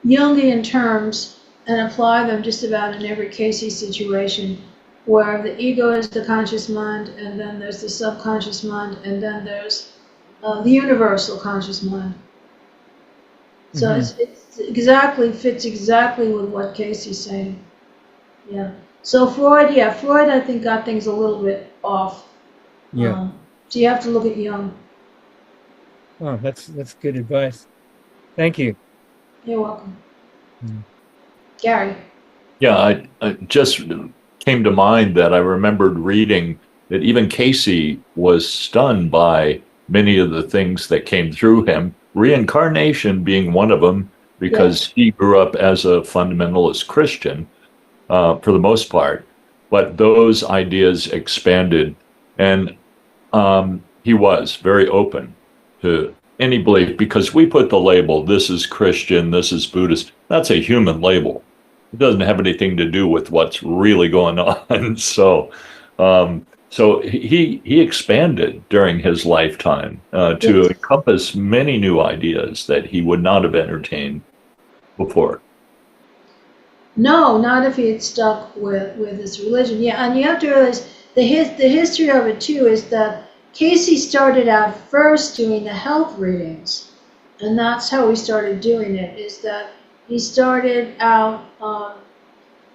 S1: Jungian terms and apply them just about in every Casey situation, where the ego is the conscious mind, and then there's the subconscious mind, and then there's the universal conscious mind. So
S7: Mhm.
S1: it's exactly fits exactly with what Casey's saying. Yeah. So Freud, I think got things a little bit off.
S7: Yeah.
S1: So you have to look at Jung.
S7: Oh, that's good advice. Thank you.
S1: You're welcome.
S7: Mm.
S1: Gary.
S4: Yeah, I just came to mind that I remembered reading that even Casey was stunned by many of the things that came through him, reincarnation being one of them, because
S1: Yes.
S4: he grew up as a fundamentalist Christian for the most part. But those ideas expanded, and he was very open to any belief because we put the label, this is Christian, this is Buddhist. That's a human label. It doesn't have anything to do with what's really going on. So he expanded during his lifetime to
S1: Yes.
S4: encompass many new ideas that he would not have entertained before.
S1: No, not if he had stuck with his religion. Yeah, and you have to realize the history of it too is that Casey started out first doing the health readings, and that's how he started doing it. Is that he started out,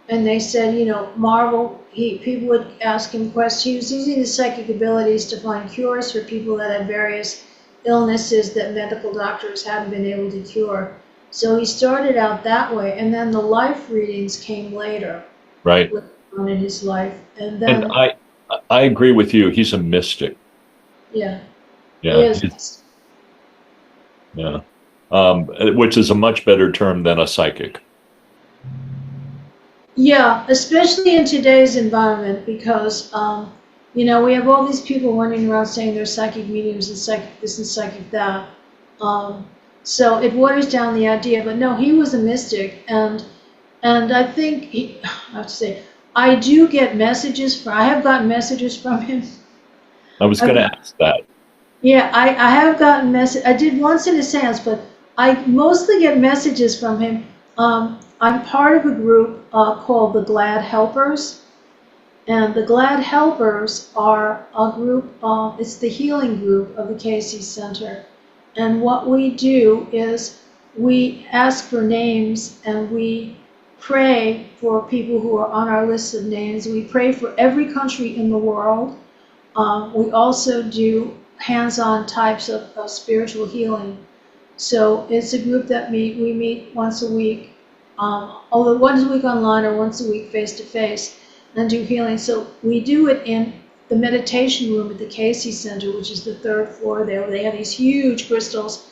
S1: and they said, Marvel. People would ask him questions. He was using his psychic abilities to find cures for people that had various illnesses that medical doctors hadn't been able to cure. So he started out that way, and then the life readings came later,
S4: Right.
S1: later on in his life, and
S4: And
S1: then
S4: I agree with you. He's a mystic.
S1: yeah, he
S4: Yeah.
S1: is.
S4: Yeah. Which is a much better term than a psychic.
S1: Yeah, especially in today's environment, because we have all these people running around saying they're psychic mediums and psychic this and psychic that. So it waters down the idea. But no, he was a mystic, and I think I have to say, I do get messages from. I have gotten messages from him.
S4: I was going to ask that.
S1: Yeah, I have gotten message. I did once in a seance, but I mostly get messages from him. I'm part of a group called the Glad Helpers, and the Glad Helpers are a group. It's the healing group of the Casey Center, and what we do is we ask for names and we pray for people who are on our list of names. We pray for every country in the world. We also do hands-on types of spiritual healing. So it's a group that we meet once a week, although once a week online or once a week face to face, and do healing. So we do it in the meditation room at the Casey Center, which is the third floor there. They have these huge crystals.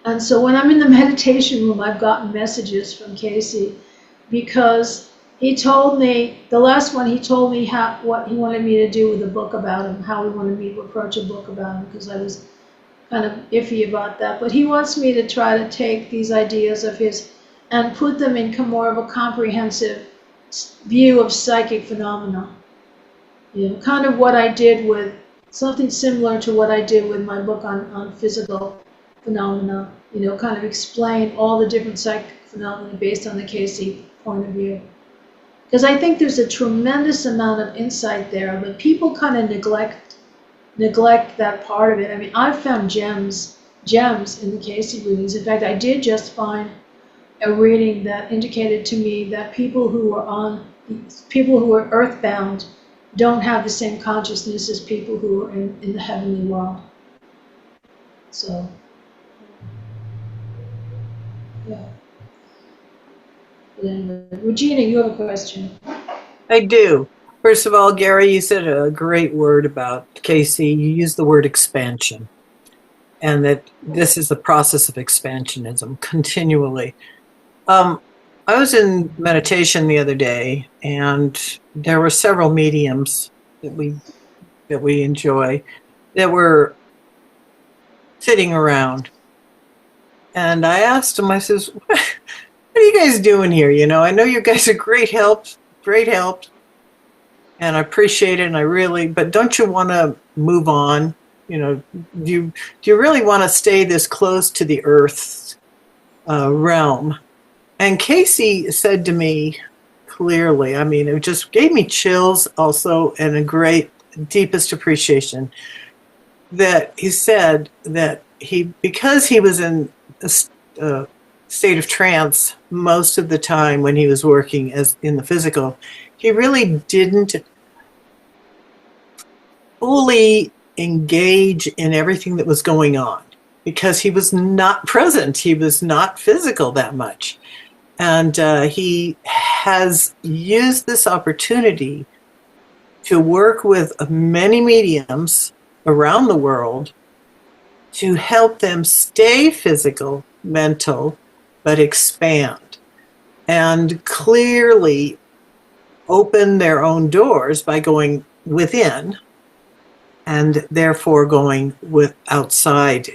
S1: And so when I'm in the meditation room, I've gotten messages from Casey because he told me, the last one, he told me what he wanted me to do with a book about him, how he wanted me to approach a book about him, because I was kind of iffy about that. But he wants me to try to take these ideas of his and put them in more of a comprehensive view of psychic phenomena. Kind of what I did with, something similar to what I did with my book on physical phenomena, kind of explain all the different psychic phenomena based on the Casey point of view. Because I think there's a tremendous amount of insight there, but people kind of neglect that part of it. I mean, I've found gems in the Casey readings. In fact, I did just find a reading that indicated to me that people who are earthbound don't have the same consciousness as people who are in the heavenly world. So, yeah. But anyway, Regina, you have a question.
S3: I do. First of all, Gary, you said a great word about Casey. You used the word expansion, and that this is the process of expansionism continually. I was in meditation the other day, and there were several mediums that we enjoy that were sitting around. And I asked them, I says, what are you guys doing here? You know, I know you guys are great help, and I appreciate it, and I really, but don't you want to move on? You know, do you really want to stay this close to the Earth's realm? And Casey said to me clearly, I mean, it just gave me chills also, and a great, deepest appreciation, that he said that because he was in a state of trance most of the time when he was working as in the physical, he really didn't fully engage in everything that was going on because he was not present. He was not physical that much. And he has used this opportunity to work with many mediums around the world to help them stay physical, mental, but expand and clearly open their own doors by going within and therefore going with outside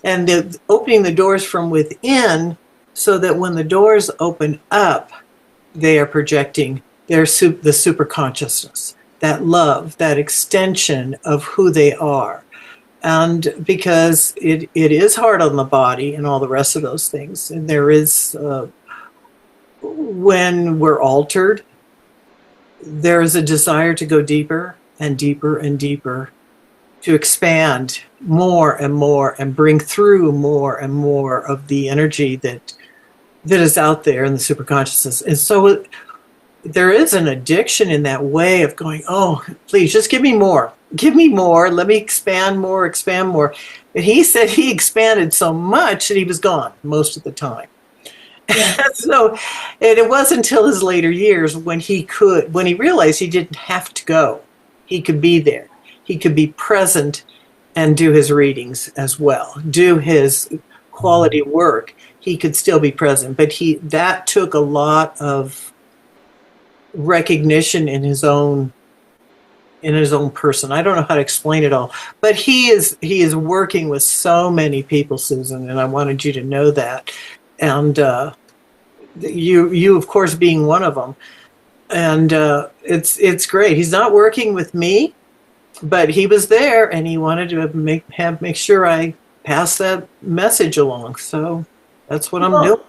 S3: and opening the doors from within so that when the doors open up, they are projecting the super consciousness, that love, that extension of who they are. And because it is hard on the body and all the rest of those things, and there is, when we're altered, there is a desire to go deeper and deeper and deeper, to expand more and more and bring through more and more of the energy that is out there in the superconsciousness. And so there is an addiction in that way of going, oh, please, just give me more. Give me more. Let me expand more, expand more. But he said he expanded so much that he was gone most of the time. Yeah. So, and it wasn't until his later years when he realized he didn't have to go. He could be there. He could be present and do his readings as well, do his quality work. He could still be present, but that took a lot of recognition in his own person. I don't know how to explain it all, but he is working with so many people, Susan, and I wanted you to know that. And you of course being one of them. And it's great. He's not working with me, but he was there, and he wanted to make sure I pass that message along. So that's what I'm doing.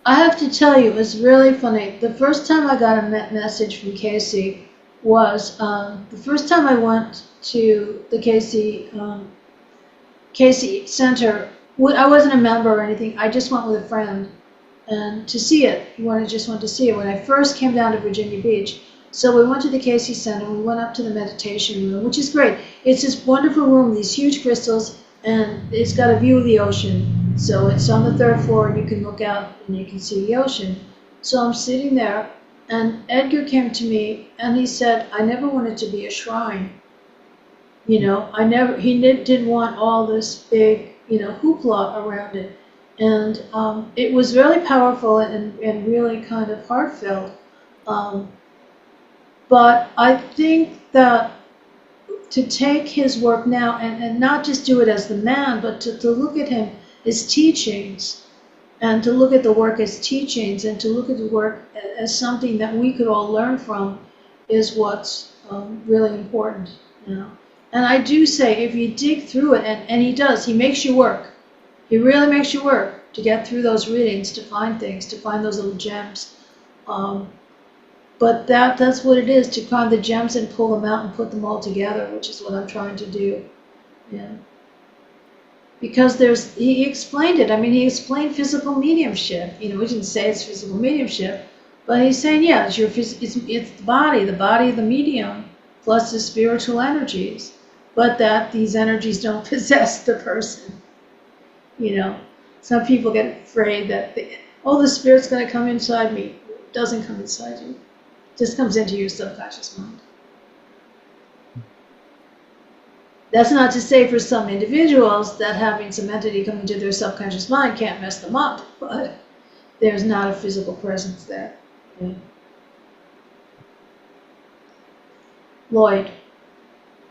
S1: I have to tell you, it was really funny. The first time I got a message from Casey was the first time I went to the Cayce Center. I wasn't a member or anything. I just went with a friend and to see it. Just wanted to see it when I first came down to Virginia Beach. So we went to the Cayce Center. We went up to the meditation room, which is great. It's this wonderful room, these huge crystals, and it's got a view of the ocean. So it's on the third floor, and you can look out and you can see the ocean. So I'm sitting there, and Edgar came to me, and he said, I never wanted to be a shrine. You know, he didn't want all this big, hoopla around it. And it was really powerful and really kind of heartfelt. But I think that to take his work now and not just do it as the man, but to look at his teachings, and to look at the work as teachings, and to look at the work as something that we could all learn from, is what's really important. And I do say, if you dig through it, and he does, he makes you work. He really makes you work to get through those readings, to find things, to find those little gems. But that's what it is, to find the gems and pull them out and put them all together, which is what I'm trying to do. Yeah. Because he explained it. I mean, he explained physical mediumship. He didn't say it's physical mediumship, but he's saying, yeah, it's the body of the medium, plus the spiritual energies, but that these energies don't possess the person. Some people get afraid that the spirit's going to come inside me. It doesn't come inside you. Just comes into your subconscious mind. That's not to say for some individuals that having some entity come into their subconscious mind can't mess them up, but there's not a physical presence there. Yeah. Lloyd.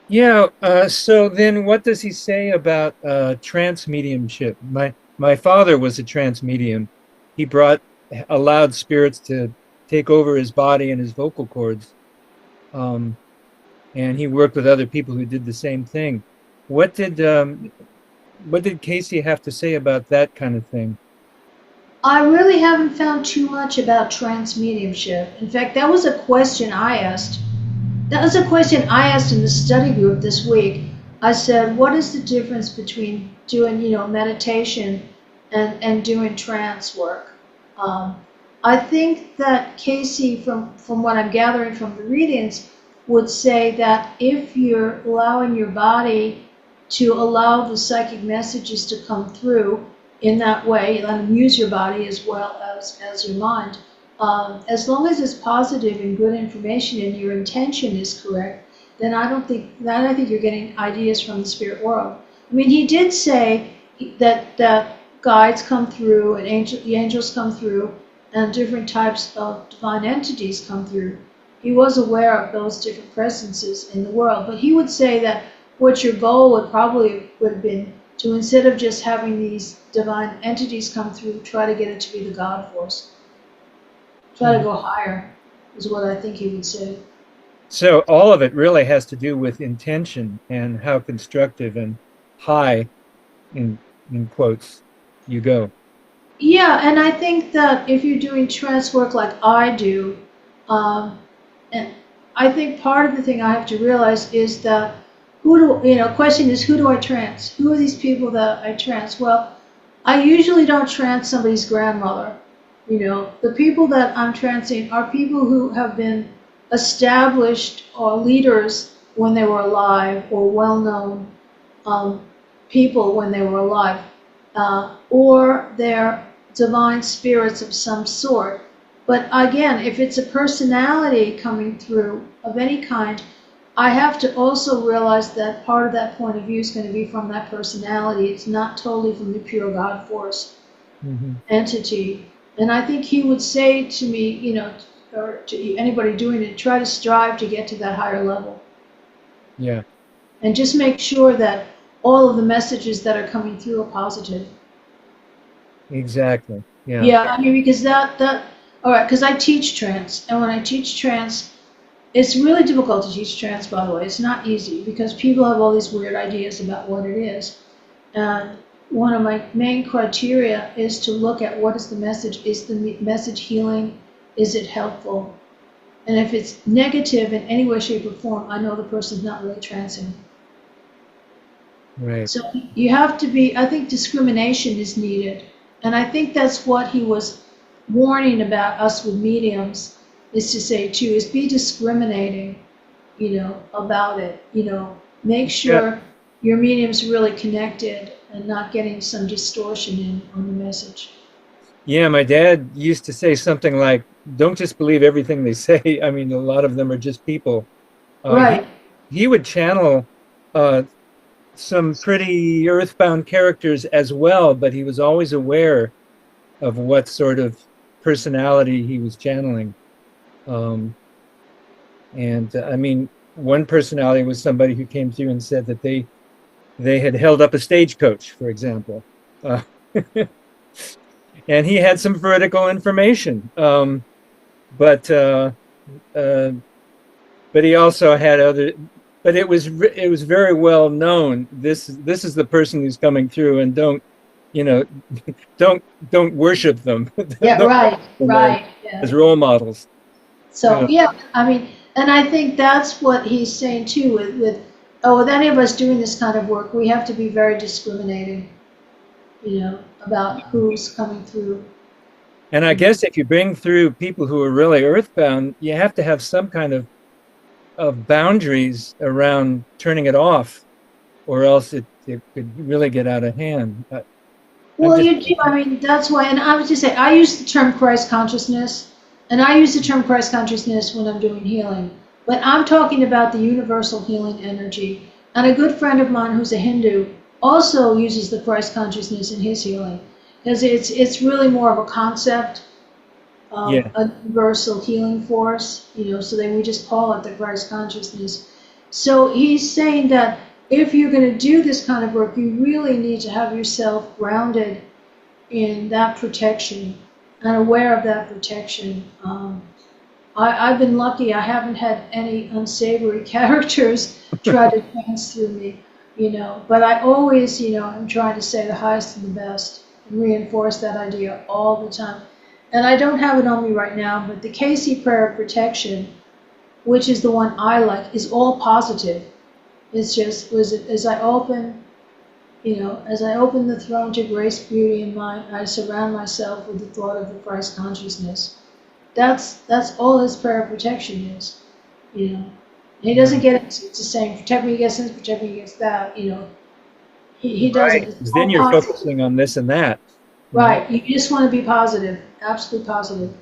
S7: Yeah. So then, what does he say about trance mediumship? My father was a trance medium. He allowed spirits to take over his body and his vocal cords, and he worked with other people who did the same thing. What did Cayce have to say about that kind of thing?
S1: I really haven't found too much about trance mediumship. In fact, that was a question I asked. That was a question I asked in the study group this week. I said, what is the difference between doing, meditation and doing trance work? I think that Cayce, from what I'm gathering from the readings, would say that if you're allowing your body to allow the psychic messages to come through in that way, let them use your body as well as your mind, as long as it's positive and good information and your intention is correct, then I think you're getting ideas from the spirit world. I mean, he did say that guides come through and the angels come through and different types of divine entities come through. He was aware of those different presences in the world, but he would say that what your goal would have been to, instead of just having these divine entities come through, try to get it to be the God force. Try to go higher, is what I think he would say.
S7: So all of it really has to do with intention and how constructive and high, in quotes, you go.
S1: Yeah, and I think that if you're doing trance work like I do, and I think part of the thing I have to realize is that question is, who do I trance? Who are these people that I trance? Well, I usually don't trance somebody's grandmother. The people that I'm trancing are people who have been established or leaders when they were alive, or well-known people when they were alive, or they're divine spirits of some sort. But again, if it's a personality coming through of any kind, I have to also realize that part of that point of view is going to be from that personality. It's not totally from the pure God force entity. And I think he would say to me, or to anybody doing it, try to strive to get to that higher level.
S7: Yeah.
S1: And just make sure that all of the messages that are coming through are positive.
S7: Exactly. Yeah.
S1: Yeah, I mean, because all right, because I teach trance, and when I teach trance, it's really difficult to teach trance, by the way. It's not easy because people have all these weird ideas about what it is. And one of my main criteria is to look at what is the message. Is the message healing? Is it helpful? And if it's negative in any way, shape, or form, I know the person's not really trancing.
S7: Right.
S1: So you have to be, I think discrimination is needed. And I think that's what he was warning about us with mediums, is to say too, is be discriminating, about it. Make sure your medium's really connected and not getting some distortion in on the message.
S7: Yeah, my dad used to say something like, don't just believe everything they say. I mean, a lot of them are just people.
S1: Right.
S7: He would channel some pretty earthbound characters as well, but he was always aware of what sort of personality he was channeling. I mean, one personality was somebody who came through and said that they had held up a stagecoach, for example. And he had some vertical information, but he also had other. But it was very well known. This is the person who's coming through, and don't worship them.
S1: Yeah. Right. Yeah.
S7: As role models.
S1: So yeah, I mean, and I think that's what he's saying too. With any of us doing this kind of work, we have to be very discriminating. About who's coming through.
S7: And I guess if you bring through people who are really earthbound, you have to have some kind of boundaries around turning it off, or else it could really get out of hand.
S1: Well, you do. I mean, that's why. And I would just say, I use the term Christ consciousness, And I use the term Christ consciousness when I'm doing healing, but I'm talking about the universal healing energy. And a good friend of mine who's a Hindu also uses the Christ consciousness in his healing, because it's really more of a concept of
S7: Yeah.
S1: a universal healing force, so then we just call it the Christ consciousness. So he's saying that if you're going to do this kind of work, you really need to have yourself grounded in that protection and aware of that protection. I've been lucky. I haven't had any unsavory characters try to dance through me, but I always, I'm trying to say the highest and the best and reinforce that idea all the time. And I don't have it on me right now, but the Cayce prayer of protection, which is the one I like, is all positive. It's just, as I open the throne to grace, beauty, and mind, I surround myself with the thought of the Christ consciousness. That's all his prayer of protection is, And he doesn't get into saying, protect me against this, protect me against that, He doesn't.
S7: Right.
S1: It's
S7: 'Cause
S1: all
S7: then you're
S1: positive.
S7: focusing on this and that.
S1: Right. You just want to be positive, absolutely positive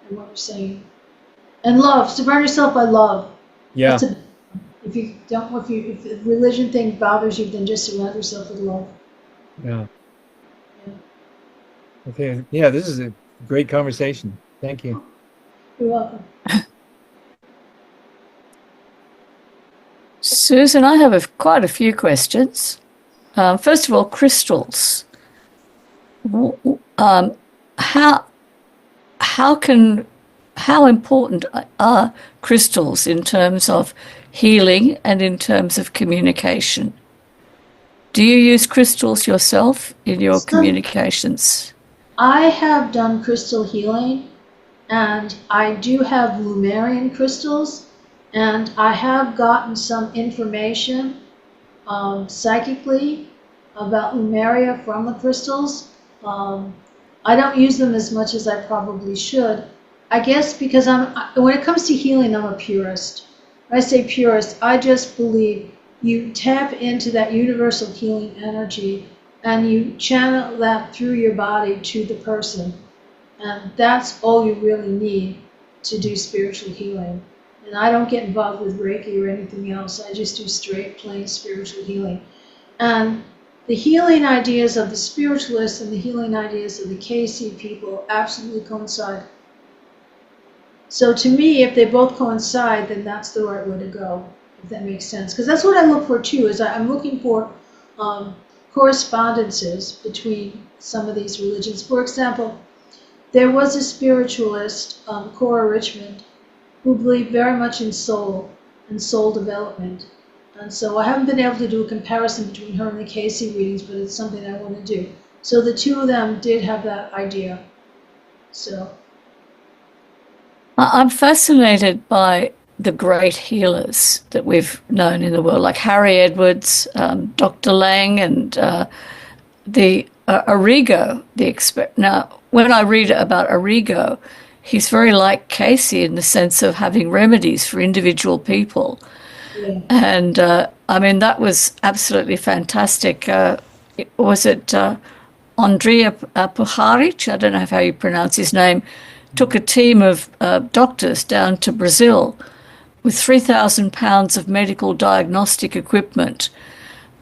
S1: in what you're saying. And love, surround yourself by love.
S7: Yeah.
S1: If the religion thing bothers you, then just surround yourself with love.
S7: Yeah.
S1: Yeah.
S7: Okay. Yeah, this is a great conversation. Thank you.
S1: You're welcome.
S2: Susan, I have quite a few questions. First of all, crystals. How how important are crystals in terms of healing and in terms of communication? Do you use crystals yourself in your communications?
S1: I have done crystal healing, and I do have Lumerian crystals, and I have gotten some information psychically about Lumeria from the crystals. I don't use them as much as I probably should. I guess because when it comes to healing, I'm a purist. When I say purist, I just believe you tap into that universal healing energy and you channel that through your body to the person. And that's all you really need to do spiritual healing. And I don't get involved with Reiki or anything else. I just do straight, plain spiritual healing. And the healing ideas of the spiritualists and the healing ideas of the Cayce people absolutely coincide. So to me, if they both coincide, then that's the right way to go, if that makes sense. Because that's what I look for too, is I'm looking for correspondences between some of these religions. For example, there was a spiritualist, Cora Richmond, who believed very much in soul and soul development. And so I haven't been able to do a comparison between her and the Cayce readings, but it's something I want to do. So the two of them did have that idea. So
S2: I'm fascinated by the great healers that we've known in the world, like Harry Edwards, Dr. Lang, and the A.R.E. Now, when I read about A.R.E., he's very like Cayce in the sense of having remedies for individual people.
S1: yeah.
S2: And I mean, that was absolutely fantastic. Was it Andrea Puharic? I don't know how you pronounce his name. Took a team of doctors down to Brazil with 3,000 pounds of medical diagnostic equipment.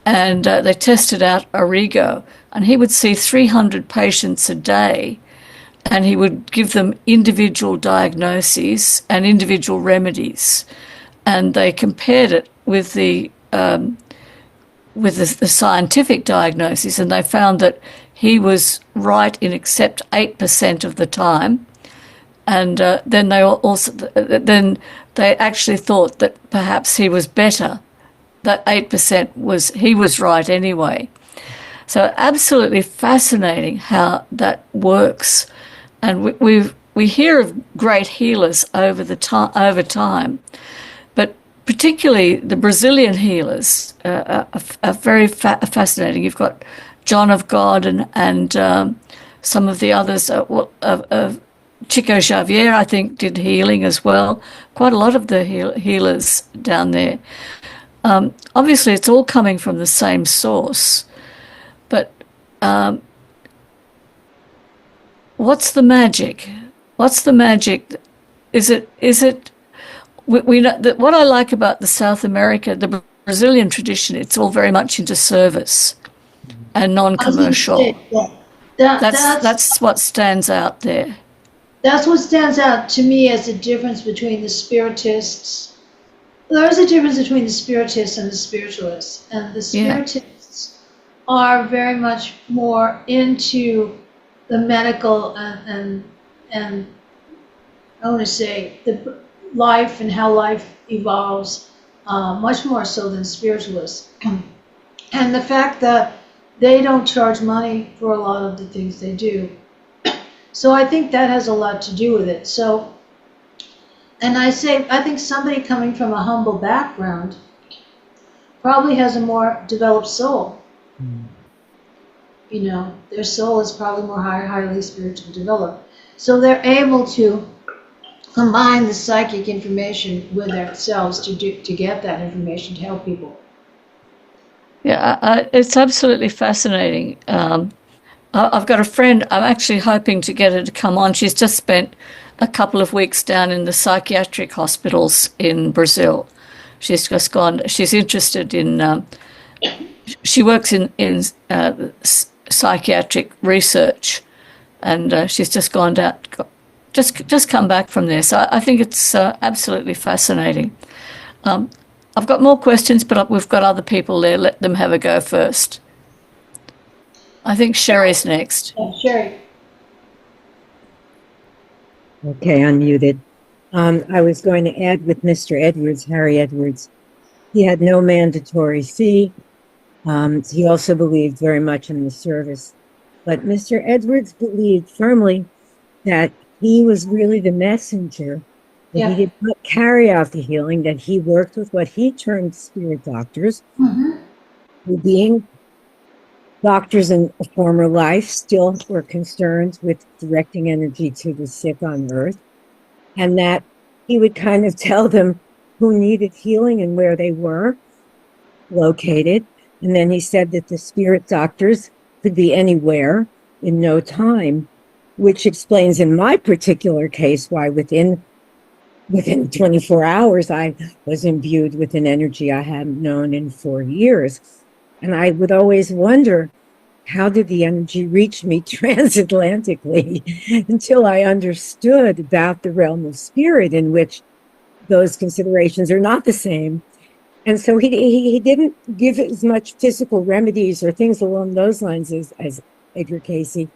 S2: And they tested out A.R.E., and he would see 300 patients a day, and he would give them individual diagnoses and individual remedies. And they compared it with the scientific diagnosis, and they found that he was right in except 8% of the time. And then they actually thought that perhaps he was better. That 8% he was right anyway. So absolutely fascinating how that works. And we hear of great healers over time, but particularly the Brazilian healers are very fascinating. You've got John of God and some of the others. Chico Xavier, I think, did healing as well. Quite a lot of the healers down there. Obviously, it's all coming from the same source, but what's the magic? What's the magic? Is it we know that what I like about the South America, the Brazilian tradition, it's all very much into service and
S1: I was going to say
S2: non-commercial. That's what stands out there.
S1: that's what stands out to me as the difference between the spiritists. There is a difference between the spiritists and the spiritualists, and the
S2: Yeah.
S1: spiritists are very much more into the medical and I want to say the life and how life evolves, much more so than spiritualists. And the fact that they don't charge money for a lot of the things they do. So I think that has a lot to do with it. So, and I think somebody coming from a humble background probably has a more developed soul. You know, their soul is probably more highly spiritually developed. So they're able to combine the psychic information with themselves to get that information to help people.
S2: Yeah, it's absolutely fascinating. I've got a friend, I'm actually hoping to get her to come on. She's just spent a couple of weeks down in the psychiatric hospitals in Brazil. She's just gone, she's interested in, she works in psychiatric research, and she's just gone down, just come back from there. So I think it's absolutely fascinating. I've got more questions, but we've got other people there. Let them have a go first. I think Sherry's next.
S1: Sherry.
S8: Okay, unmuted. I was going to add with Mr. Edwards, Harry Edwards, he had no mandatory fee. He also believed very much in the service. But Mr. Edwards believed firmly that he was really the messenger, that he did not carry out the healing, that he worked with what he termed spirit doctors, who being doctors in a former life still were concerned with directing energy to the sick on earth, and that he would kind of tell them who needed healing and where they were located. And then he said that the spirit doctors could be anywhere in no time, which explains in my particular case why within 24 hours I was imbued with an energy I hadn't known in 4 years. And I would always wonder, how did the energy reach me transatlantically until I understood about the realm of spirit in which those considerations are not the same. And so he didn't give as much physical remedies or things along those lines as Edgar Cayce,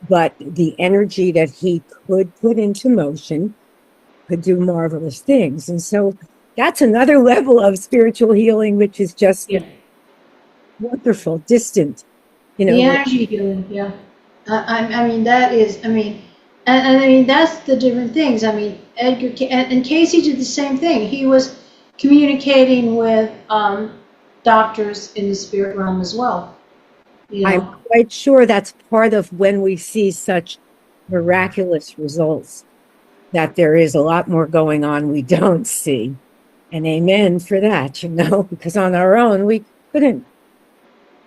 S8: but the energy that he could put into motion could do marvelous things. And so that's another level of spiritual healing, which is just wonderful, distant. You know,
S1: The energy healing, yeah. I mean, that is, I mean, and I mean, that's the different things. I mean, and Cayce did the same thing. He was communicating with doctors in the spirit realm as well. You know?
S8: I'm quite sure that's part of when we see such miraculous results, that there is a lot more going on we don't see. And amen for that, you know, because on our own, we couldn't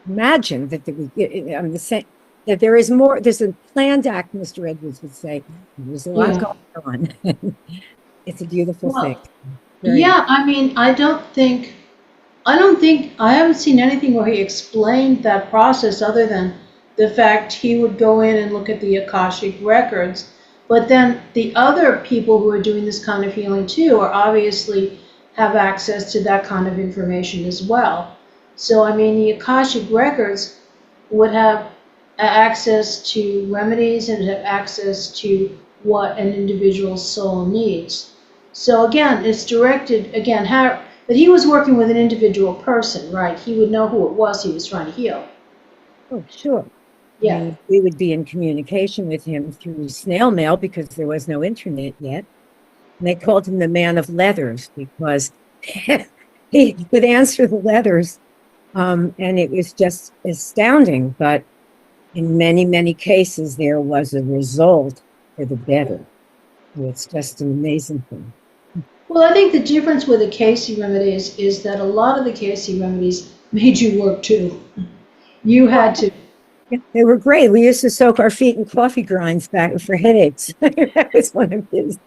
S8: imagine that that there is more. There's a planned act, Mr. Edwards would say. There's a lot going on. It's a beautiful thing.
S1: I mean, I haven't seen anything where he explained that process other than the fact he would go in and look at the Akashic records. But then the other people who are doing this kind of healing too are obviously have access to that kind of information as well. So, I mean, the Akashic records would have access to remedies and have access to what an individual's soul needs. So again, it's directed, but he was working with an individual person, right? He would know who it was he was trying to heal.
S8: Oh, sure.
S1: Yeah.
S8: And we would be in communication with him through snail mail because there was no internet yet. And they called him the man of letters because he would answer the letters. And it was just astounding. But in many, many cases, there was a result for the better. It's just an amazing thing.
S1: Well, I think the difference with the Cayce remedies is that a lot of the Cayce remedies made you work too. You had to
S8: Yeah, they were great. We used to soak our feet in coffee grinds back for headaches. That was one of his.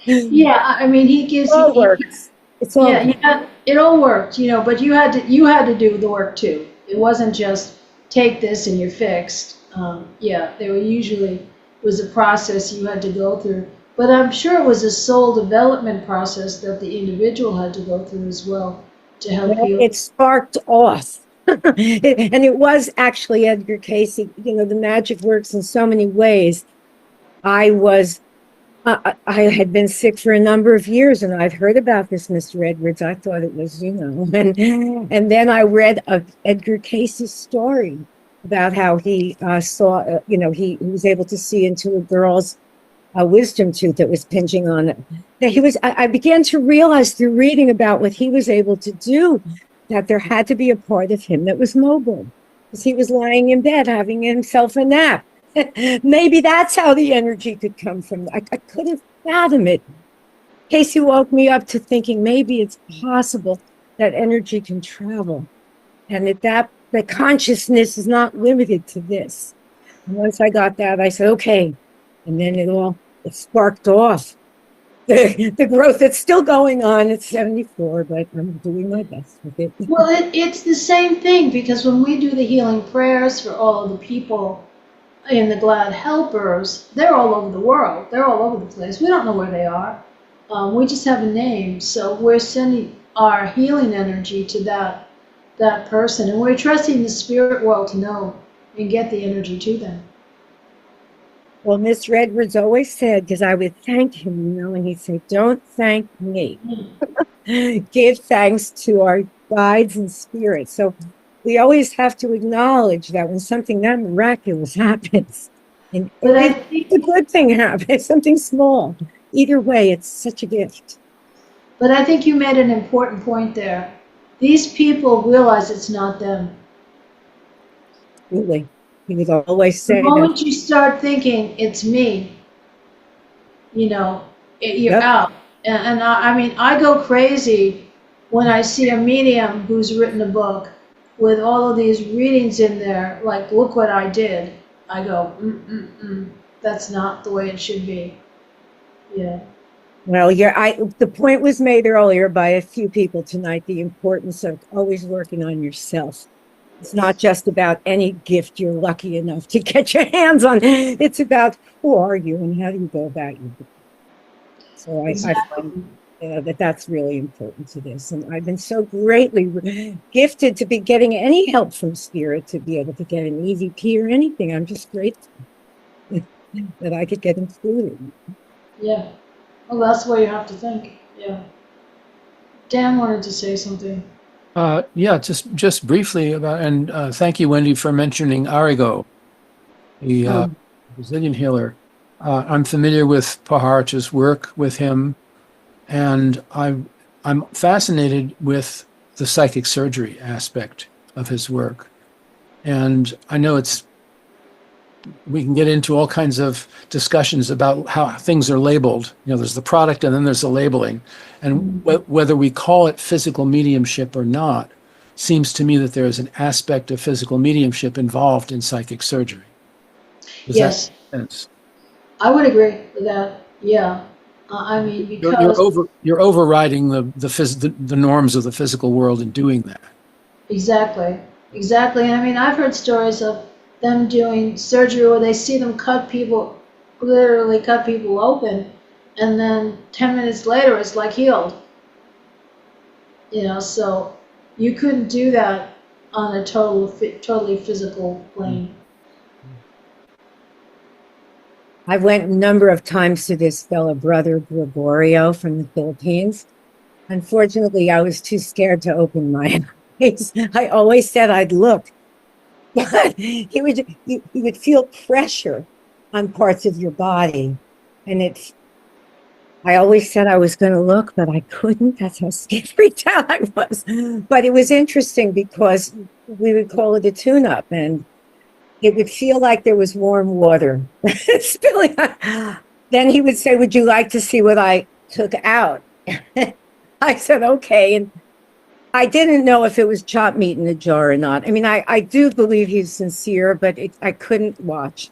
S1: Yeah, I mean, he
S8: It
S1: gives,
S8: all works. It's all
S1: yeah,
S8: good.
S1: it all worked, but you had to do the work too. It wasn't just take this and you're fixed. Yeah, there were usually was a process you had to go through, but I'm sure it was a soul development process that the individual had to go through as well to help
S8: Well,
S1: heal.
S8: it sparked off. And it was actually Edgar Cayce. The magic works in so many ways. I was I had been sick for a number of years, and I'd heard about this, Mr. Edwards. I thought it was, and then I read Edgar Cayce's story about how he saw, he was able to see into a girl's wisdom tooth that was pinching on it. That I began to realize through reading about what he was able to do that there had to be a part of him that was mobile, because he was lying in bed having himself a nap. Maybe that's how the energy could come from. I couldn't fathom it. Casey woke me up to thinking maybe it's possible that energy can travel, and that consciousness is not limited to this. And once I got that, I said, okay. And then it sparked off. The growth that's still going on at 74, but I'm doing my best with it.
S1: Well, it's the same thing, because when we do the healing prayers for all of the people in the Glad Helpers, they're all over the world. They're all over the place. We don't know where they are. We just have a name, so we're sending our healing energy to that person, and we're trusting the spirit world to know and get the energy to them.
S8: Well, Mr. Edwards always said, because I would thank him, and he'd say, don't thank me. Give thanks to our guides and spirits. So we always have to acknowledge that when something that miraculous happens, and
S1: But I
S8: it's
S1: think,
S8: a good thing happens, something small. Either way, it's such a gift.
S1: but I think you made an important point there. These people realize it's not them.
S8: Really. He would always
S1: The
S8: say that.
S1: moment you start thinking it's me, you're
S8: Yep.
S1: out. And I mean, I go crazy when I see a medium who's written a book with all of these readings in there, like, look what I did. I go, that's not the way it should be. Yeah.
S8: Well, the point was made earlier by a few people tonight, the importance of always working on yourself. It's not just about any gift you're lucky enough to get your hands on. It's about who are you and how do you go about your business. So I find that's really important to this. And I've been so greatly gifted to be getting any help from spirit to be able to get an EVP or anything. I'm just grateful that I could get included.
S1: Yeah. Well, that's where you have to think. Yeah. Dan wanted to say something.
S5: Yeah, just briefly about, and thank you, Wendy, for mentioning A.R.E, the Brazilian healer. I'm familiar with Paharach's work with him, and I'm fascinated with the psychic surgery aspect of his work. And I know we can get into all kinds of discussions about how things are labeled. There's the product and then there's the labeling. And whether we call it physical mediumship or not, seems to me that there is an aspect of physical mediumship involved in psychic surgery. Does
S1: Yes.
S5: that make sense?
S1: I would agree with that. Yeah. I mean, because
S5: you're overriding the norms of the physical world in doing that.
S1: Exactly. And I mean, I've heard stories of them doing surgery where they see them literally cut people open, and then 10 minutes later it's like healed. So you couldn't do that on a totally physical plane.
S8: I went a number of times to this fellow brother Gregorio from the Philippines. Unfortunately, I was too scared to open my eyes. I always said I'd look, but you would feel pressure on parts of your body, and I always said I was going to look, but I couldn't. That's how freaked out I was. But it was interesting because we would call it a tune-up, and it would feel like there was warm water spilling. Then he would say, "Would you like to see what I took out?" I said, "Okay." And I didn't know if it was chopped meat in a jar or not. I mean, I do believe he's sincere, but I couldn't watch.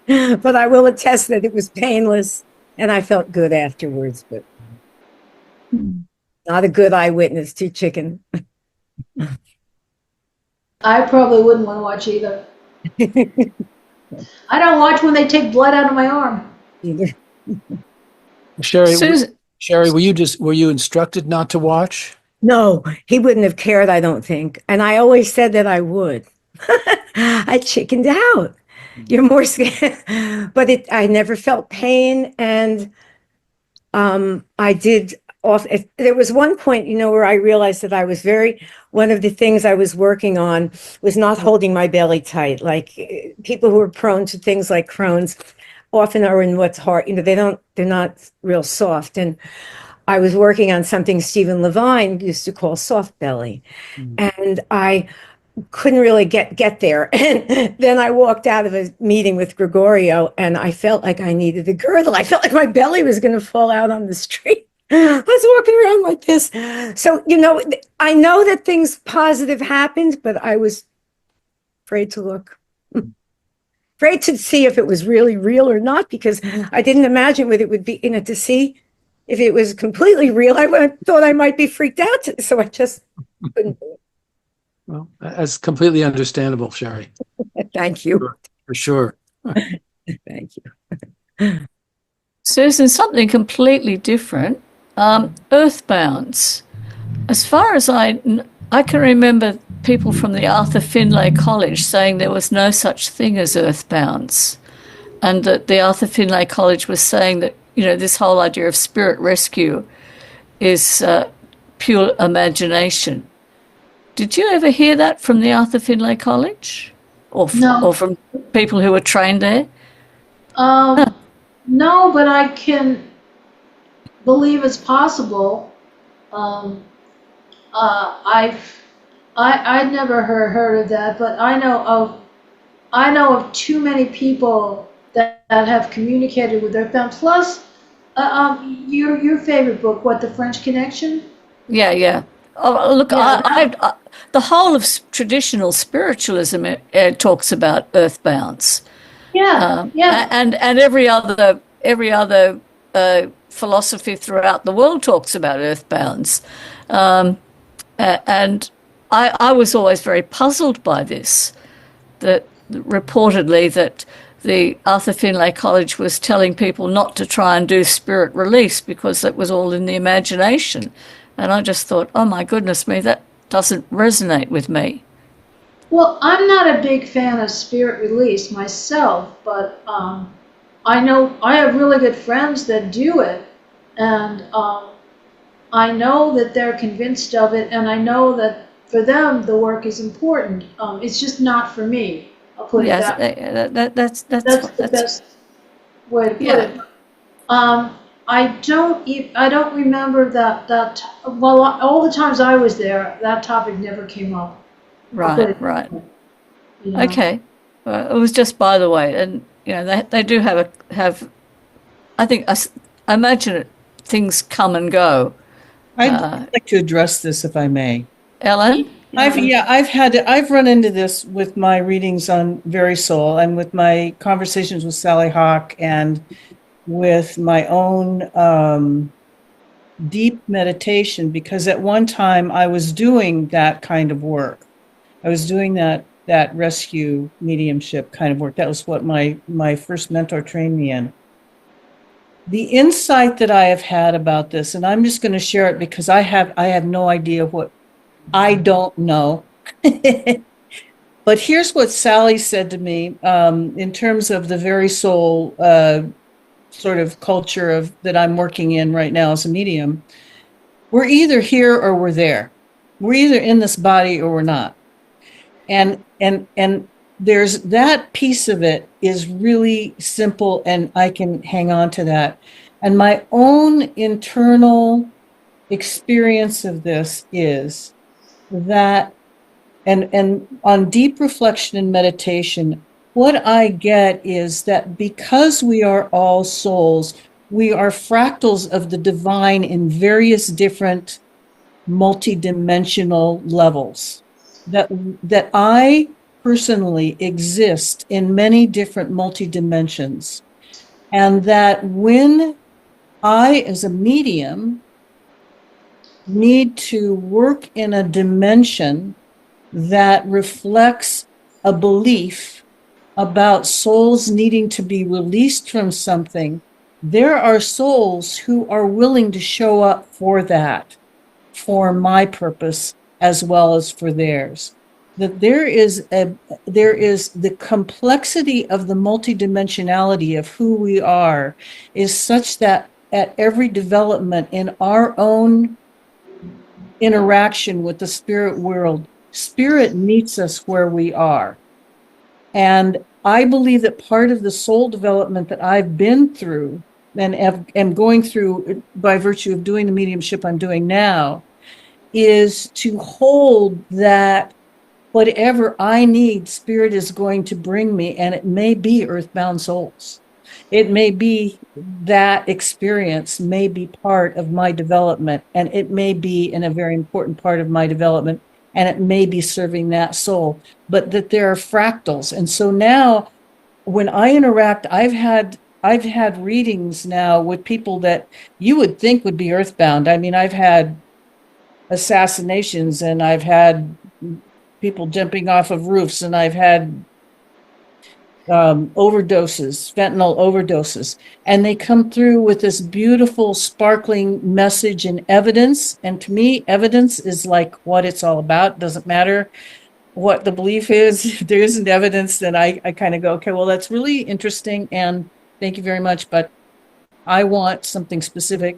S8: But I will attest that it was painless and I felt good afterwards, but not a good eyewitness to chicken.
S1: I probably wouldn't want to watch either. I don't watch when they take blood out of my arm.
S8: Either.
S5: Sherry,
S2: Susan,
S5: Sherry, were you instructed not to watch?
S8: No, he wouldn't have cared, I don't think. And I always said that I would. I chickened out. You're more scared. But I never felt pain. And I did there was one point, where I realized that one of the things I was working on was not holding my belly tight. Like people who are prone to things like Crohn's often are in what's hard, they're not real soft. And I was working on something Stephen Levine used to call soft belly. And I couldn't really get there. And then I walked out of a meeting with Gregorio and I felt like I needed a girdle. I felt like my belly was going to fall out on the street. I was walking around like this. So, I know that things positive happened, but I was afraid to look. Afraid to see if it was really real or not, because I didn't imagine what it would be, to see if it was completely real. I thought I might be freaked out. So I just couldn't do it.
S5: Well, that's completely understandable, Sherry.
S8: Thank you.
S5: For sure.
S8: Thank you.
S2: Susan, something completely different. Earthbounds. As far as I can remember people from the Arthur Findlay College saying there was no such thing as earthbounds, and that the Arthur Findlay College was saying that, this whole idea of spirit rescue is pure imagination. Did you ever hear that from the Arthur Findlay College? Or from people who were trained there?
S1: No, but I can believe it's possible. I'd never heard of that, but I know of too many people that have communicated with Earthbound. Plus, your favorite book, What, the French Connection?
S2: Yeah. Oh, look,
S1: Yeah.
S2: the whole of traditional spiritualism talks about earthbounds.
S1: Yeah.
S2: And every other philosophy throughout the world talks about earthbounds. And I was always very puzzled by this, that reportedly that the Arthur Findlay College was telling people not to try and do spirit release because that was all in the imagination. And I just thought, oh my goodness me, that doesn't resonate with me.
S1: Well, I'm not a big fan of spirit release myself, but I know I have really good friends that do it, and I know that they're convinced of it, and I know that for them the work is important. It's just not for me. I'll put it that way. That's the best way to put it. I don't remember that well, all the times I was there, that topic never came up.
S2: Right. Okay. It was just by the way, and they do have I think I imagine things come and go.
S6: I'd like to address this if I may.
S2: Ellen?
S6: I've run into this with my readings on Very Soul and with my conversations with Sally Hawk and with my own deep meditation, because at one time I was doing that kind of work. I was doing that rescue mediumship kind of work. That was what my first mentor trained me in. The insight that I have had about this, and I'm just going to share it because I have no idea what I don't know. But here's what Sally said to me in terms of the Very Soul sort of culture that I'm working in right now as a medium. We're either here or we're there. We're either in this body or we're not. And there's that piece of it is really simple, and I can hang on to that. And my own internal experience of this is that, and on deep reflection and meditation, what I get is that because we are all souls, we are fractals of the divine in various different multidimensional levels. That I personally exist in many different multidimensions. And that when I, as a medium, need to work in a dimension that reflects a belief about souls needing to be released from something, there are souls who are willing to show up for that, for my purpose as well as for theirs. That there is the complexity of the multidimensionality of who we are is such that at every development in our own interaction with the spirit world, spirit meets us where we are. And I believe that part of the soul development that I've been through and am going through by virtue of doing the mediumship I'm doing now is to hold that whatever I need, spirit is going to bring me, and it may be earthbound souls. It may be that experience may be part of my development, and it may be in a very important part of my development, and it may be serving that soul, but that there are fractals. And so now when I interact, I've had readings now with people that you would think would be earthbound. I mean, I've had assassinations, and I've had people jumping off of roofs, and I've had overdoses, fentanyl overdoses, and they come through with this beautiful, sparkling message and evidence. And to me, evidence is like what it's all about. Doesn't matter what the belief is. If there isn't evidence, then I kind of go, okay, well, that's really interesting, and thank you very much, but I want something specific.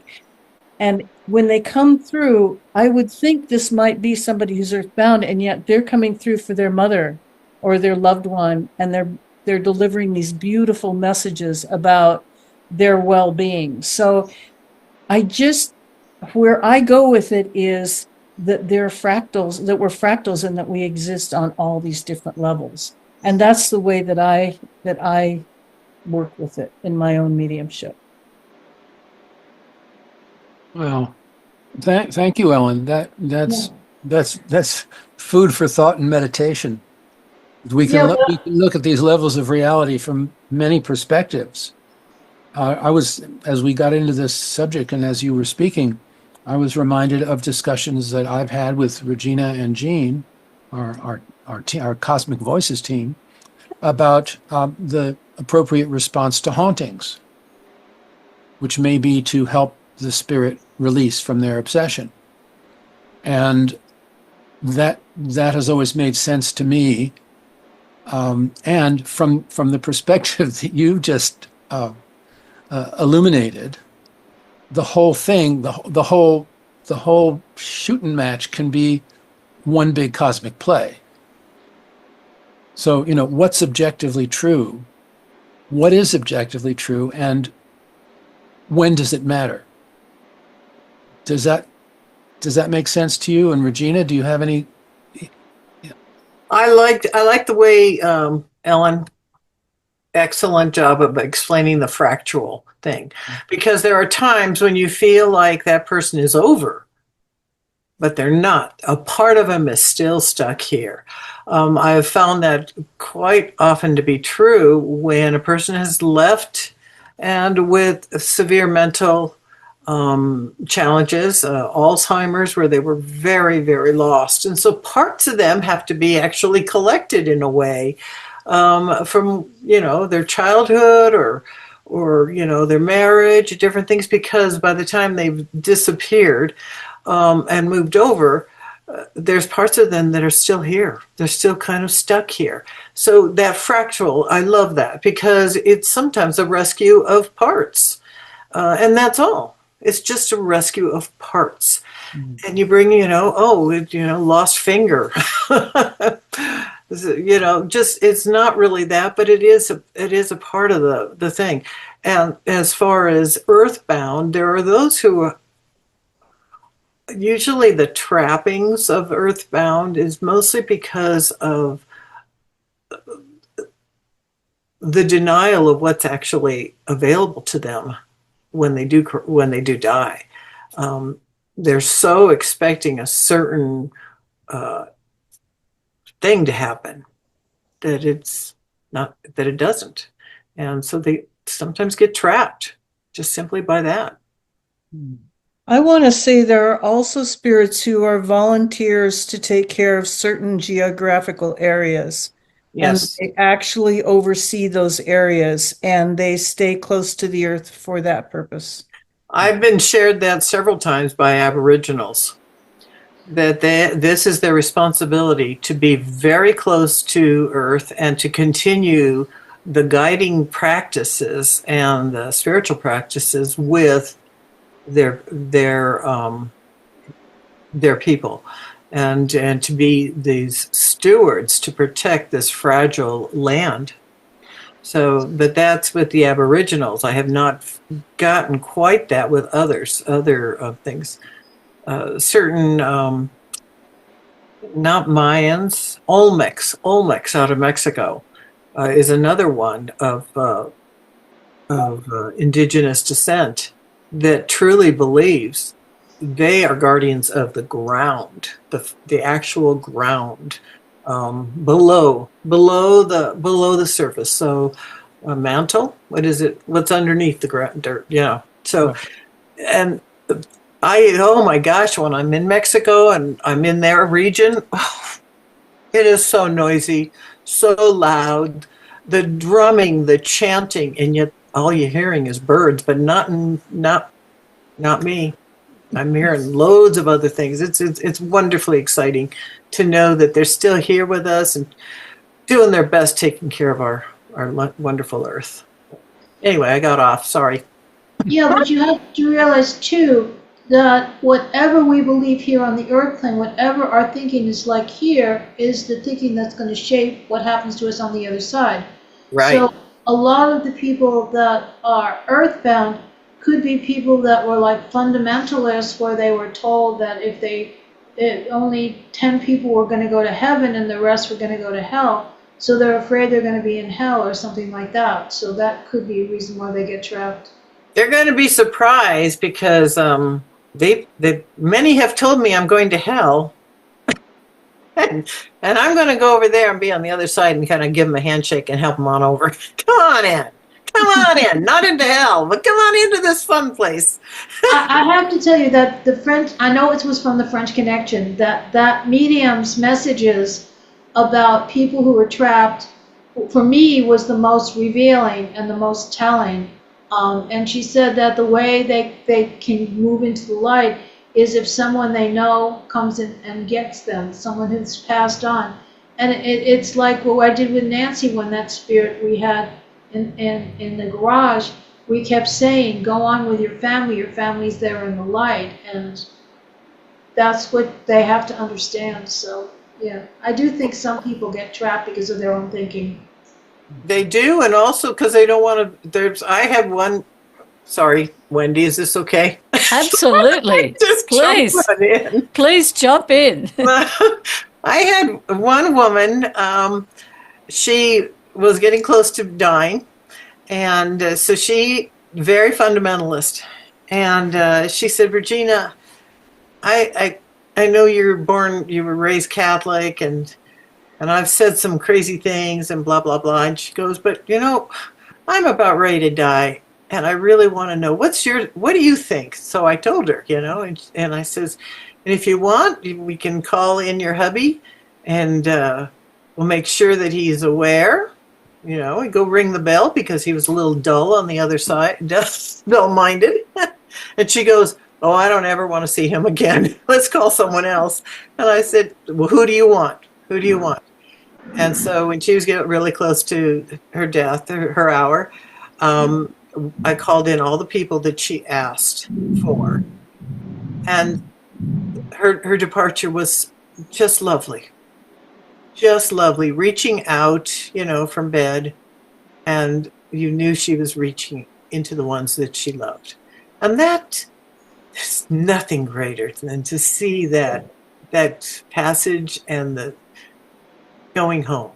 S6: And when they come through, I would think this might be somebody who's earthbound, and yet they're coming through for their mother or their loved one, and they're delivering these beautiful messages about their well-being. So where I go with it is that they're fractals, that we're fractals, and that we exist on all these different levels. And that's the way that I work with it in my own mediumship.
S5: Well, thank you, Ellen. That's food for thought and meditation. We can look at these levels of reality from many perspectives. As we got into this subject and as you were speaking, I was reminded of discussions that I've had with Regina and Jean, our Cosmic Voices team, about the appropriate response to hauntings, which may be to help the spirit release from their obsession. And that has always made sense to me. And from the perspective that you just illuminated, the whole thing, the whole shooting match can be one big cosmic play. So, what's objectively true? What is objectively true? And when does it matter? Does that make sense to you? And Regina, do you have any?
S3: I like the way Ellen, excellent job of explaining the fractal thing, because there are times when you feel like that person is over, but they're not. A part of them is still stuck here. I have found that quite often to be true when a person has left and with severe mental challenges, Alzheimer's, where they were very, very lost. And so parts of them have to be actually collected in a way from, their childhood or their marriage, different things, because by the time they've disappeared and moved over, there's parts of them that are still here. They're still kind of stuck here. So that fractal, I love that, because it's sometimes a rescue of parts. And that's all. It's just a rescue of parts. And you bring, lost finger. It's not really that, but it is a part of the thing. And as far as earthbound, there are those who usually the trappings of earthbound is mostly because of the denial of what's actually available to them when they do die. they're so expecting a certain thing to happen that it's not, that it doesn't. And so they sometimes get trapped just simply by that.
S6: I want to say there are also spirits who are volunteers to take care of certain geographical areas. And
S3: Yes.
S6: they actually oversee those areas and they stay close to the earth for that purpose.
S3: I've been shared that several times by Aboriginals, that this is their responsibility to be very close to Earth and to continue the guiding practices and the spiritual practices with their people, and to be these stewards to protect this fragile land. So, but that's with the Aboriginals. I have not gotten quite that with other things. Certain, not Mayans, Olmecs out of Mexico is another one of indigenous descent that truly believes they are guardians of the ground, the actual ground, below the surface. So a mantle, what is it? What's underneath the ground? Dirt. Yeah. So, and oh my gosh, when I'm in Mexico and I'm in their region, oh, it is so noisy, so loud, the drumming, the chanting, and yet all you're hearing is birds, but not me. I'm hearing loads of other things. It's wonderfully exciting to know that they're still here with us and doing their best taking care of our wonderful earth. Anyway, I got off. Sorry.
S1: Yeah, but you have to realize too that whatever we believe here on the earth plane, whatever our thinking is like here, is the thinking that's going to shape what happens to us on the other side.
S3: Right.
S1: So a lot of the people that are earthbound could be people that were like fundamentalists, where they were told that if only 10 people were going to go to heaven and the rest were going to go to hell. So they're afraid they're going to be in hell or something like that. So that could be a reason why they get trapped.
S3: They're going to be surprised because they many have told me I'm going to hell, and I'm going to go over there and be on the other side and kind of give them a handshake and help them on over. Come on in, not into hell, but come on into this fun place.
S1: I have to tell you that the French, I know it was from the French Connection, that medium's messages about people who were trapped, for me, was the most revealing and the most telling. And she said that the way they can move into the light is if someone they know comes in and gets them, someone who's passed on. And it's like what I did with Nancy when that spirit we had in the garage. We kept saying, go on with your family's there in the light. And that's what they have to understand. So, yeah, I do think some people get trapped because of their own thinking.
S3: They do, and also because they don't want to. I had one. Sorry, Wendy, is this okay?
S2: Absolutely.
S3: Just
S2: Please.
S3: jump on in.
S2: Please jump in.
S3: I had one woman. She was getting close to dying, and so she very fundamentalist, and she said, "Regina, I know you were raised Catholic, and I've said some crazy things and blah, blah, blah." And she goes, "But I'm about ready to die. And I really want to know what do you think?" So I told her, and I says, "And if you want, we can call in your hubby and we'll make sure that he's aware. We go ring the bell," because he was a little dull on the other side, dull-minded. And she goes, "Oh, I don't ever want to see him again. Let's call someone else." And I said, "Well, who do you want? Who do you want?" And so when she was getting really close to her death, her hour, I called in all the people that she asked for. And her departure was just lovely. Just lovely. Reaching out, from bed. And you knew she was reaching into the ones that she loved. And that, there's nothing greater than to see that passage and the going home.